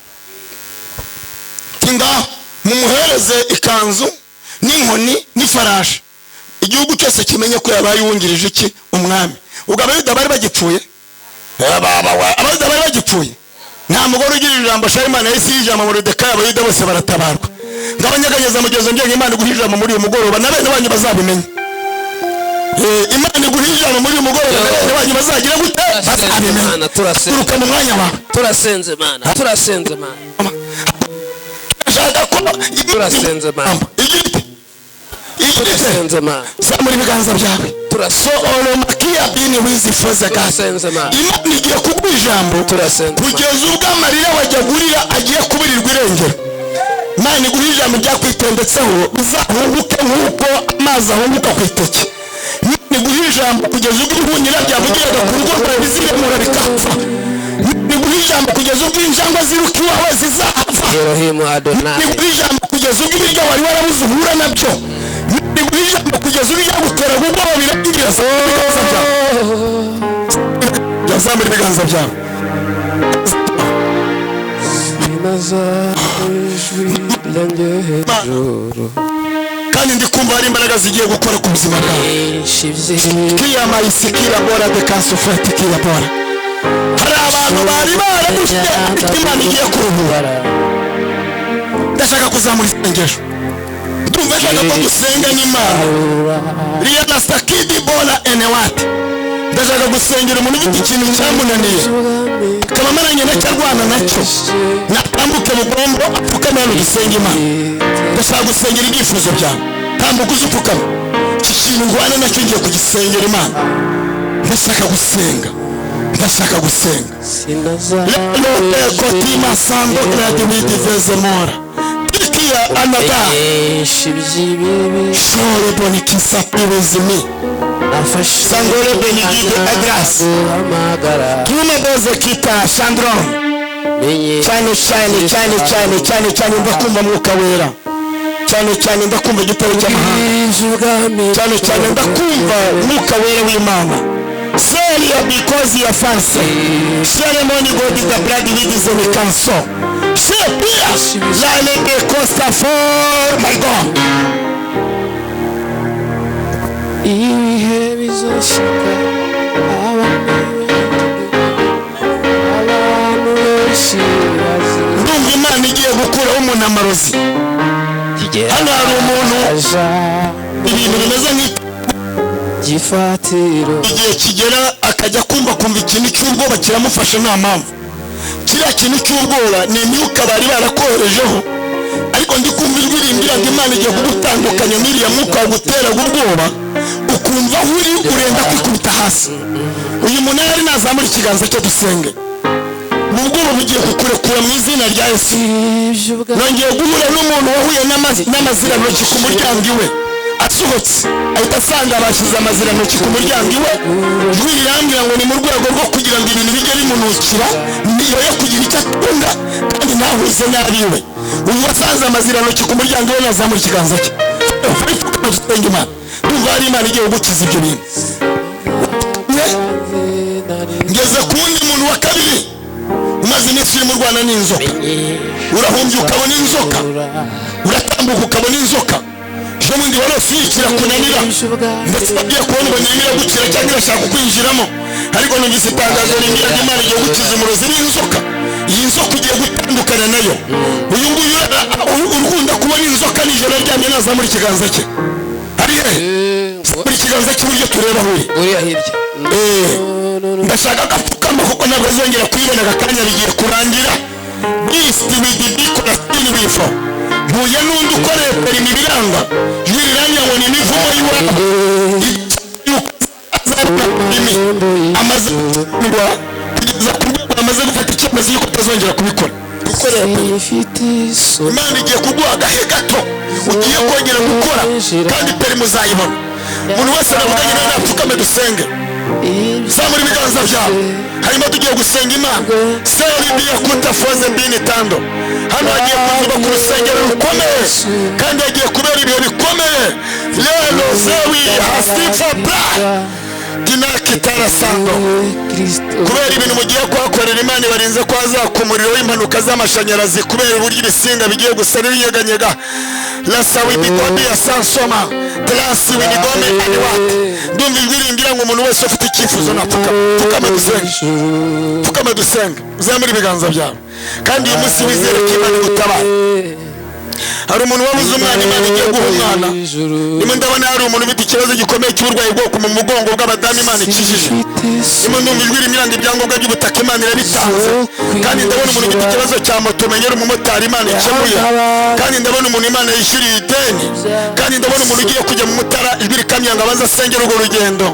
S1: tinga mumuhereze ikanzu n'inkoni n'ifarashi igihugu cyose kimenye ko yabaye wungirije iki umwami. Ubwo abayuda bari bagipfuye abayuda bari bagipfuye nta mugore ugira ijambo shari Imana yisi ijambo Moridekayi abayuda bose baratabarwa ngabanyaganyeza mugezo ngiye Imana iguhijama muri uyu mugoroba na bene banyu bazabimenye Imana iguhijama muri uyu mugoroba na bene banyu bazagira gute bazabimenye turuka mu mwanya wawe
S3: turasenze Mana turasenze Mana
S1: ashaka ko
S3: turasenze Mana turasenze Mana
S1: samuri biganza byawe turaso olomakia bini wizi foza gase Imana igiye kuguha ijambo kugeza ubwo amarira wajyagurira agiye kubirirwa irengero. Imana iguha ijambo ryakwitendetseho bizahunguke nk'uko amazi ahunguka ku iteke. Imana iguha ijambo kugeza ubwo ibihunyira byavugiraga ku rugo rwawe biziremura bikapfa. Imana iguha ijambo kugeza ubwo injangwe ziruka iwawe zizapfa. Imana iguha ijambo kugeza ubwo ibiryo wari warabuze uhura nabyo. Imana iguha ijambo kugeza ubwo ibyagutera ubwoba birangira yazamura ibiganza byawe kandi ndi kumva hari imbaraga zigiye gukora ku buzima bwawe. Kiyama isikira bora de kansofeti kiyabora hari abantu bari barabushye Imana igiye kuruhura. Ndashaka kuzamura isengesho. Ndumva nshaka ko dusenga n'Imana. Riya na sakidi bola enewati. Ndashaka gusengera umuntu ufite ikintu cyamunaniye. Akaba amaranye nacyo arwana nacyo. Natambuke mu bwongo apfukame hano dusenga Imana. Ndashaka gusengera ibyifuzo byawe. Tambuka uze upfukame. Iki kintu ndwana nacyo ngiye kugisengera Imana. Ndashaka gusenga. Ndashaka gusenga. Lelo kotima sando creativity vezemora. Tikia anada. Shore boni kisapirezimi. Sangore benigide agras. Kime doze kita Chandron. Cyane ndakumva mwuka wera. Cyane ndakumva igitabo cy'amahanga. Cyane ndakumva mwuka wera w'Imana. Seria because you are fancy. Ceremony God is the blood with his own counsel. Say here, Lale de Costa for my God. Ndumva Imana igiye gukuraho umuntu amarozi. Hano hari umuntu ibintu bimeze nk'igifatiro. Igihe kigera akajya kumva ikintu cy'ubwoba kiramufasha nta mpamvu. Kiriya kintu cy'ubwoba ni imyuka bari barakoherejeho, ariko ndi kumva ijwi rimbwira ngo Imana igiye kugutandukanya n'iriya mwuka wagutera ubwoba, ukumva aho uri urenda kwikubita hasi. Uyu muntu yari nazamura ikiganza cyo dusenge. Ubwoba bugiye kukurekura mu izina rya Yesu. Nongeye guhura n'umuntu wahuye n'amazirantoki ku muryango iwe. Asohotse ahita asanga abashyize amazirantoki ku muryango iwe. Ijwi rirambwira ngo ni mu rwego rwo kugira ngo ibintu bijye bimunukira, niyo yo kugira icyo akunda kandi ntahuze n'abiwe. Uyu wasanze amazirantoki ku muryango iwe nazamura ikiganza cye. Dusenge Imana. Ndumva hari Imana igiye gukiza ibyo bintu. Ngeze ku wundi muntu wa kabiri. Umaze iminsi uri mu Rwanda n'inzoka. Urahumbye ukabona inzoka. Uratambuka ukabona inzoka. Jo mundi warose yikira kunanira. Ndetse bagiye kubona ubanyemira gukira cyangwa irashaka kwinjiramo. Ariko numvise itangazo rimbwira ngo Imana igiye gukiza umurozi n'inzoka. Iyi nzoka ugiye gutandukana nayo. Uyu nguyu urukunda kubona inzoka nijoro aryamye nazamura ikiganza cye. Ari he? Muri ikiganza cy'uburyo tureba aho uri.
S3: Uriya hirya.
S1: Ndashaka gapfukama kuko ntabwo azongera kwibona akanya bigiye kurangira. Beast with the big still bifo. Mbuye n'undi ukoreye perimi biranga. Yiriranya ngo ni imivumo y'iwabo. Amaze kugwa kugeza ku rwego amaze gufata icyemezo yuko atazongera kubikora. Imana igiye kuguha agahe gato ugiye kongera gukora kandi perimi uzayibona. Umuntu wese navuganye nawe napfukame dusenge. Zamura ibiganza byawe. Harimo tugiye gusenga Imana. Seri biya kutafoze bini tando. Hano hagiye kuzuba ku rusengero rukomeye kandi hagiye kubera ibihe bikomeye. Lelo zewi hasifa bra dinakitara sando. Kubera ibintu mugiye kuhakorera Imana barinze ko hazakumuriro w'impanuka z'amashanyarazi kubera uburyo ibisinga bigiye gusa n'ibinyeganyega. Lasa wibigombe ya sansoma Telasi winigombe aniwate. Ndumva ijwi rimbwira ngo umuntu wese ufite icyifuzo napfukame dusenge. Pfukame dusenge. Uzamure ibiganza byawe. Kandi uyu munsi wizere ko Imana igutabara. Hari umuntu wabuze umwana Imana igiye guha umwana. Nimwe ndabona hari umuntu ufite ikibazo gikomeye cy'uburwayi bwo mu mugongo bw'abadamu Imana ikijije. Nimwe ndumva ijwi rimbwira ngo ibyangombwa by'ubutaka Imana irabitanze. Kandi ndabona umuntu ufite ikibazo cya moto menyera umumotari Imana ikemuye. Kandi ndabona umuntu Imana yishyuriye ideni. Kandi ndabona umuntu ugiye kujya mu mutara ijwi rikamya ngo abanze asengere urwo rugendo.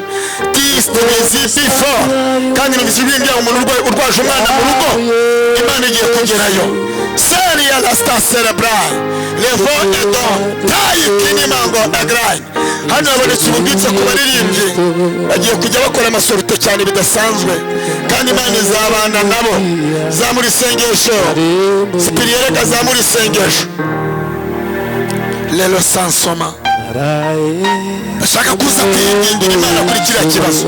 S1: Kandi numvise ijwi rimbwira umuntu urwaje umwana mu rugo Imana igiye kugerayo. Seria la sta cerebral. Levo edo. Tayi kinimango agrai. Hano abonetse ububitse ku baririmbyi. Bagiye kujya bakora amasorute cyane bidasanzwe. Kandi Imana izabana nabo. Zamura isengesho. Spiriyereka zamura isengesho. Lelo sansoma. Ndashaka kuza kwiyingingira Imana kuri kiriya kibazo.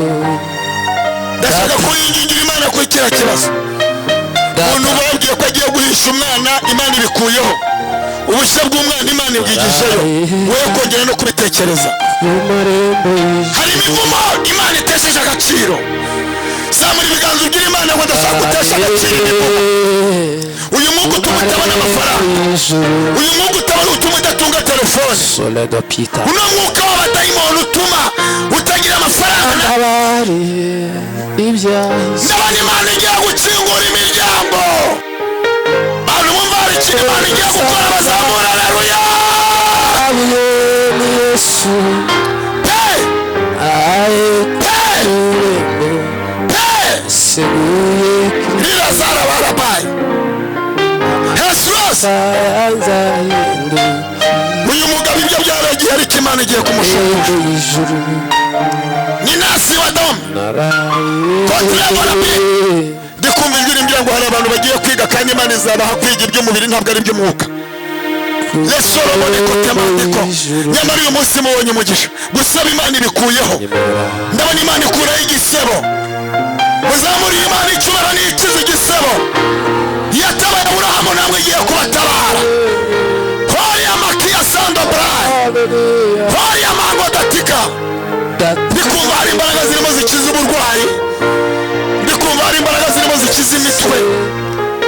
S1: Ndashaka kwiyingingira Imana kuri kiriya kibazo. Umuntu babwiye ko agiye guhisha umwana Imana ibikuyeho. Ubushya bw'umwana Imana ibwigijeyo. Wowe kongera no kubitekereza. Hari imivumo Imana itesheje agaciro. zamura ibiganza ugira Imana ngo ndashaka gutesha agaciro imivumo. Uyu mwuka utuma utabona amafaranga, uyu mwuka utuma udatunga telefone, uno mwuka w'abadayimoni utuma utagira amafaranga. Ndabona Imana igiye gukingura imiryango. Abantu bumva hari ikintu Imana igiye gukora bazamura haleluya. Lirazara barabaye Hesros. Uyu mugabo ibyo byaragiye ariko Imana igiye kumushora. Ni nasi wa dom kontrabona bi. Ndikumva ijwi rimbwira ngo hari abantu bagiye kwiga kandi Imana izabaha kwiga iby'umubiri ntabwo ari iby'umwuka. Nyamara uyu munsi mubonye umugisha gusaba Imana ibikuyeho. Ndabona Imana ikuraho igisebo. Muzamurire Imana icyubahiro n'ikiza igisebo. Yatabaye Aburahamu namwe igiye kubatabara. Horiya makia sando brayi, horiya mango datika. Ndikumva hari imbaraga zirimo zikiza uburwayi, ndikumva hari imbaraga zirimo zikiza imitwe,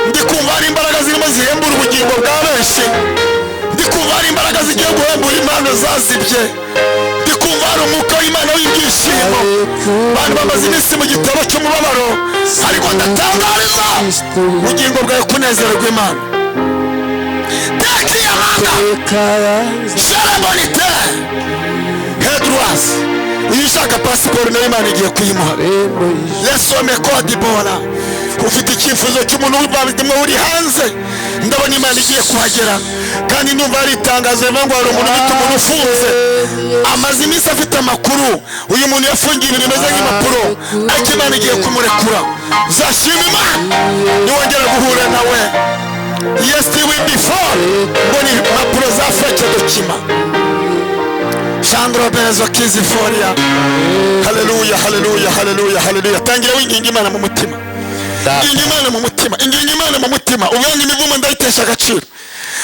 S1: ndikumva hari imbaraga zirimo zihembura ubugingo bwa benshi, ndikumva hari imbaraga zigiye guhembura impano zazibye, ndikumva hari umwuka w'Imana w'ibyishimo. Abantu bamaze iminsi mu gitabo cy'umubabaro, ariko ndatangariza ubugingo bwawe kunezererwa Imana. Tekiya manga Sharabonite Hedras. Uyu ushaka pasiporo nayo Imana igiye kuyimuha. Lesome kodi bona. Ufite icyifuzo cy'umuntu w'ubavimwe uri hanze, ndabona Imana igiye kuhagera. Kandi numva hari itangazo rivuga ngo hari umuntu ufite umuntu ufunze amaze iminsi afite amakuru. Uyu muntu yafungiye ibintu bimeze nk'impapuro, ariko Imana igiye kumurekura. Zashima Imana niwongera guhura nawe. Yes, we will be for mboni impapuro za feke dokima. Chandro bezo kiziforia. Haleluya, haleluya, haleluya, haleluya. Tangira winginga Imana mu mutima. Inginga Imana mu mutima, inginga Imana mu mutima. Ubonye imivumo ndayitesha agaciro.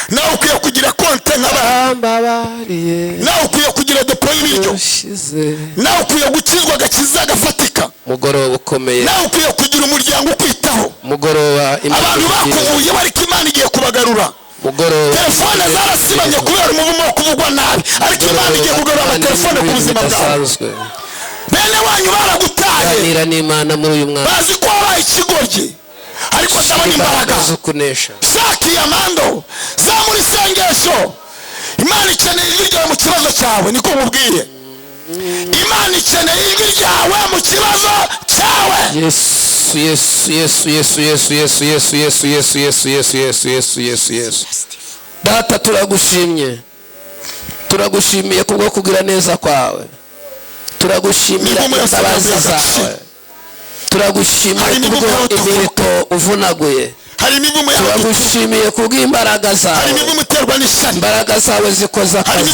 S1: Nawe ukwiye kugira konte nk'abandi, nawe ukwiye kugira depo y'ibiryo, nawe ukwiye gukizwa agakiza agafatika,
S3: mugoroba ukomeye,
S1: nawe ukwiye kugira umuryango ukwitaho,
S3: mugoroba
S1: abantu bakuvuye bariko Imana igiye kubagarura. Telefone zarasibanye kubera umuvumo wo kuvugwa nabi, ariko Imana igiye kugarura amatelefone ku buzima bwawe. Bene wanyu baragutaye,
S3: ganira n'Imana muri uyu mwaka,
S1: bazi ko wabaye ikigoryi, ariko ndabona imbaraga
S3: zukunesha.
S1: Saki ya mando zamura isengesho. Imana ikeneye ijwi ryawe mu kibazo cyawe, niko mubwiye. Imana ikeneye ijwi ryawe mu kibazo cyawe.
S3: Yesu, Yesu, Yesu, Yesu, Yesu, Yesu, Yesu, Yesu, Yesu, Yesu, Yesu, Yesu, Yesu, Yesu, Yesu. Data turagushimye, turagushimiye kubwo kugira neza kwawe, turagushimira imbabazi zawe, turagushimira kubwo imiheto uvunaguye, turagushimiye kubw'imbaraga zawe. Imbaraga zawe zikoza akazi,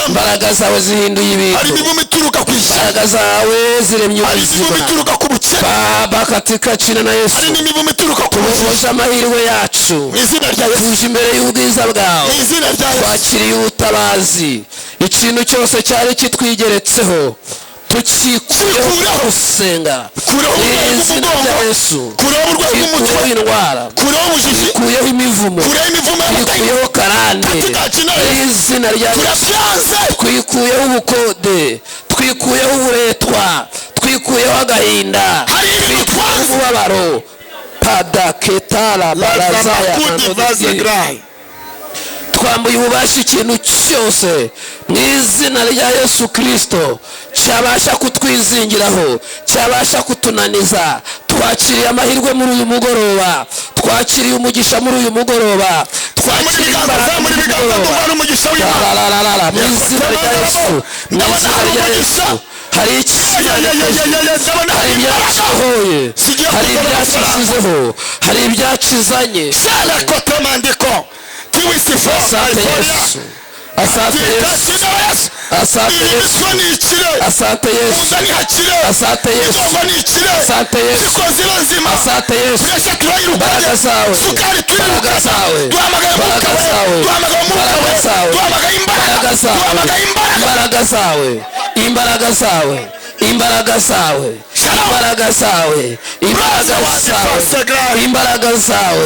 S3: imbaraga zawe zihinduye ibintu, imbaraga zawe ziremye ubuzima. Baba katika jina la Yesu tubohoje amahirwe yacu, tuje imbere y'ubwiza bwawe, twakiriye ubutabazi. Ikintu cyose cyari kitwigeretseho tukikuyeho gusenga izina rya Yesu. Twikuyeho indwara, twikuyeho imivumo, twikuyeho karande izina rya Yesu. Twikuyeho ubukode, twikuyeho uburetwa, twikuyeho agahinda, twikuyeho umubabaro. Padaketala barazaya twambuye ububasha ikintu cyose mu izina rya Yesu Kristo cyabasha kutwizingiraho, cyabasha kutunaniza. Twakiriye amahirwe muri uyu mugoroba, twakiriye umugisha muri uyu mugoroba, twakiriye imbaraga muri uyu mugoroba mu izina rya Yesu. Mu izina rya Yesu hari ikibazo, hari ibyacihoye, hari ibyacisizeho, hari ibyacizanye. Asante Yesu, asante Yesu, asante Yesu, asante Yesu, asante Yesu, asante Yesu, asante Yesu. Baraka zawe, baraka zawe, baraka zawe, baraka zawe, baraka zawe, baraka zawe, imbaraga zawe, imbaraga zawe, imbaraga zawe, imbaraga zawe, imbaraga zawe,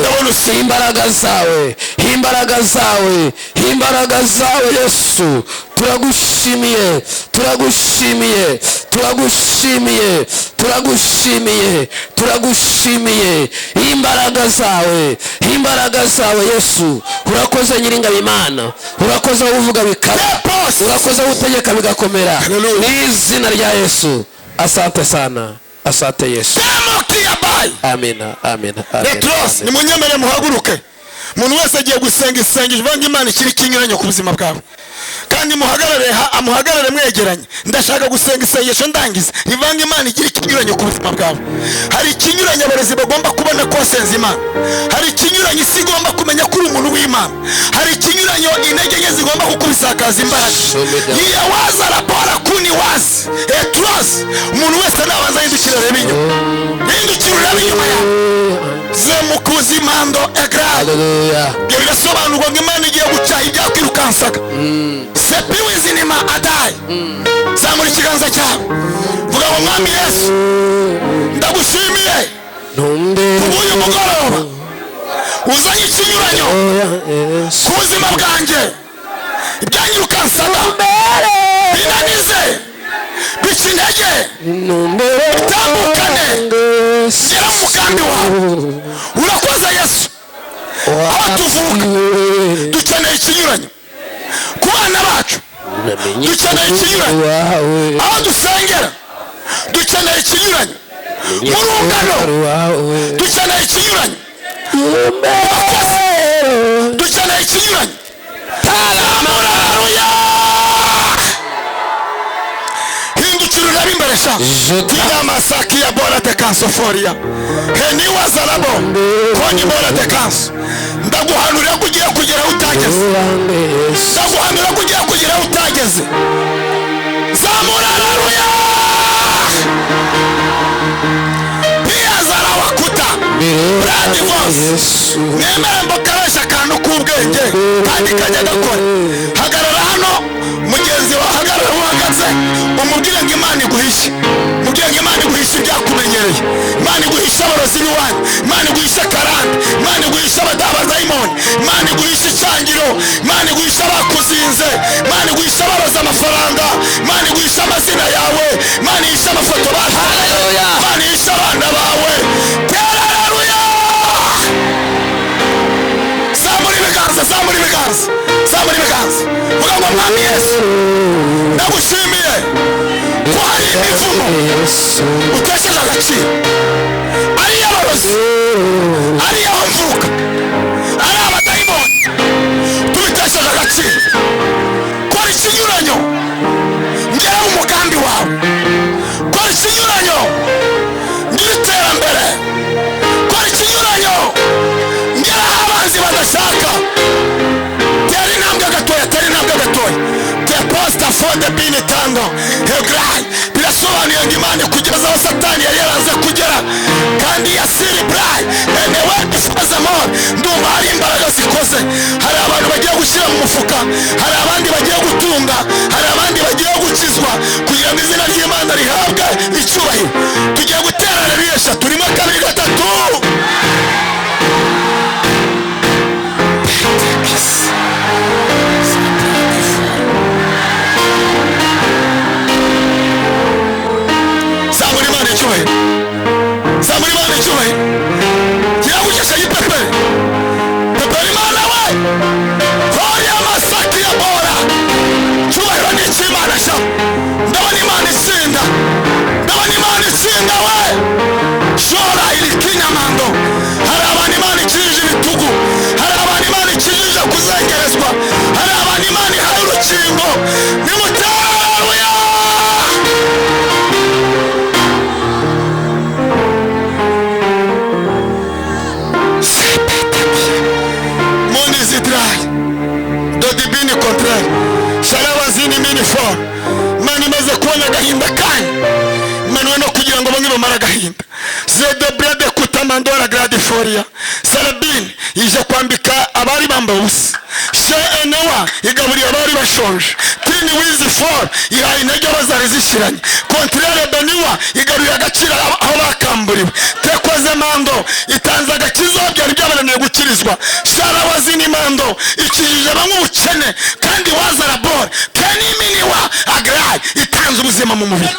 S3: imbaraga zawe, imbaraga zawe, imbaraga zawe Yesu. Turagushimiye, turagushimiye, turagushimiye, turagushimiye, turagushimiye. Imbaraga zawe, imbaraga zawe Yesu. Urakoze Nyiringabo Imana, urakoze uvuga bikaba, urakoze utegeka bigakomera. N'izina rya Yesu. Asante sana, asante Yesu. Amina, amina,
S1: Petros, nimunyemere muhaguruke. Umuntu wese agiye gusenga isengesho vanga Imana ikiri kinyuranye ku buzima bwawe. Kandi muhagarare mwegeranye. Ndashaka gusenga isengesho ndangiza rivanga Imana ikiri kinyuranye ku buzima bwawe. Hari ikinyuranye abarezi bagomba kubona ko wasenze Imana. Hari ikinyuranye isi igomba kumenya ko uri umuntu w'Imana. Hari ikinyuranye intege nke zigomba kukubisakaza imbaraga. Iya waza rapora kuni wazi. Petros, umuntu wese nabanza yindukira reba inyuma. Yindukira reba inyuma yawe. Zemukuzi mando egra.
S3: Hallelujah.
S1: Birasobanurwa ngo Imana igiye gucaha ibyakwirukansaga. Sepi w'izinima adaye. Zamura ikiganza cyawe. Vuga ngo Mwami Yesu, ndagushimiye uyu mugoroba uzanye ikinyuranyo ku buzima bwanjye. Ibyanyirukansaga binanize, bica intege, bitambukane, gera mu mugambi wawe. Urakoze Yesu. Aho tuvuka dukeneye ikinyuranyo ku bana bacu, dukeneye ikinyuranyo aho dusengera, dukeneye ikinyuranyo mu rungano, dukeneye ikinyuranyo dukeneye ikinyuranyo. Haleluya. Hindukira urebe imbere sha. Tina masaki ya bora de kansoforia. Heni wazarabo konyi bora de kanso. Ndaguhanurira kugira kugera utageze. Ndaguhanurira kugira kugera utageze. Zamura haleluya. Pia zarawa kuta. Brandi voice. Nemembo karasha kantu k'ubwenge kandi kajya gakora. Hagarara hano mugenzi wa hagarara uhagaze umubwire ngo Imana iguhishe. Mubwire ngo Imana iguhishe ibyakumenyereye. Imana iguhishe abarozi b'iwanyu. Imana iguhishe karande. Imana iguhishe abadayimoni. Imana iguhishe icyangiro. Imana iguhishe abakuzinze. Imana iguhishe abaroza amafaranga. Imana iguhishe amazina yawe. Imana ihishe amafoto bahaye. Imana ihishe abana bawe. Haleluya. Zamura ibiganza, zamura ibiganza, zamura ibiganza. Vuga ngo Mwami Yesu, ndagushimiye ko hari imivumo utesheje agaciro. Ari iy'abarozi, ari iy'aho mvuka, ari abadayimoni, tubitesheje agaciro. Kora ikinyuranyo ngera mu mugambi wawe. Kora ikinyuranyo ngira iterambere. Kora ikinyuranyo ngera aho abanzi badashaka. Tera intambwe gatoya, tera intambwe gatoya. Posta for the bini tango Hegrai. Birasobanuye ngo Imana kugeza aho Satani yari yaraze kugera kandi yasiri brai enewe ifaza more. Ndumva hari imbaraga zikoze. Hari abantu bagiye gushyira mu mufuka, hari abandi bagiye gutunga, hari abandi bagiye gukizwa kugira ngo izina ry'Imana rihabwe icyubahiro. Tugiye gutera rebesha, turimo kabiri gatatu. Zamura Imana icyubahiro. Zamura Imana icyubahiro. Gira gushesha yipepe. Pepe Imana we. Hori amasaki ya bora. Cyubahiro ni icy'Imana sha. Ndabona Imana itsinda. Ndabona Imana itsinda we. Shora ilikinya mando. Hari abantu Imana ikirije ibitugu. Hari abantu Imana ikirije kuzengerezwa. Hari abantu Imana ihaye urukingo. Nimutaruya. Moni zidrai. Dodi bini contraire. Sharawa zini mini for. Mani maze kuona gahinda kanyu. Mani no kugira ngo bamwe bamara gahinda. Zede brede kutamandora grade foria. Salabin ije kwambika abari bambaye ubusa. She enewa igaburiye abari bashonje. Tini wizi for ihaye intege abazari zishyiranye. Kontrere beniwa igarurira agaciro aho bakamburiwe. Tekoze mando itanze agakiza byari byabananiye gukirizwa. Shara wazini mando ikijije bamwe ubukene kandi wazara bor keniminiwa agrai itanze ubuzima mu mubiri.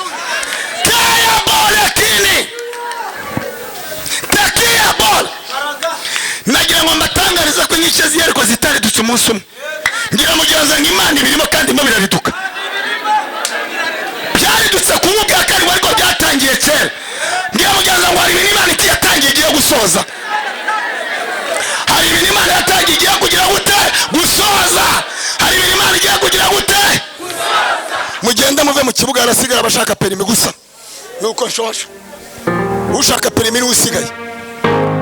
S1: Kaya bole kini takia bole. Nagira ngo mbatangariza ko inyike ziyariko zitari duca umunsi umwe. Ngira mugenza ng'Imana ibirimo kandi mo birarituka. Byari dutse kumubwira kandi wariko byatangiye kera. Ngira mugenza ngo hari ibintu Imana yatangiye igiye gusoza. Hari ibintu Imana yatangiye igiye kugira gute gusoza. Hari ibintu Imana igiye kugira gute gusoza. Mugenda muve mu kibuga arasigara abashaka perimi gusa. Nuko nshosha. Ushaka perimi usigaye.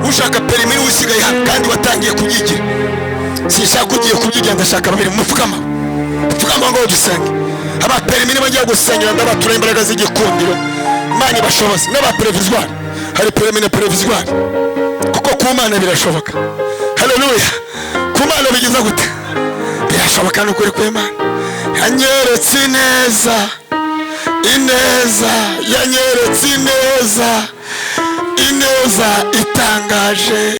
S1: Ushaka perimi usigaye kandi watangiye kubyigira. Sishaka ugiye kubyigira ndashaka babiri mufukama. Mufukama ngo dusenge. Aba perimi bagiye gusengera ndabatura imbaraga z'igikundiro. Imana ibashoboze n'aba previsoire. Hari perimi previsoire. Kuko ku Mana birashoboka. Haleluya. Ku Mana bigize gute? Birashoboka n'ukuri ku Imana. Yanyeretse ineza yanyeretse ineza itangaje.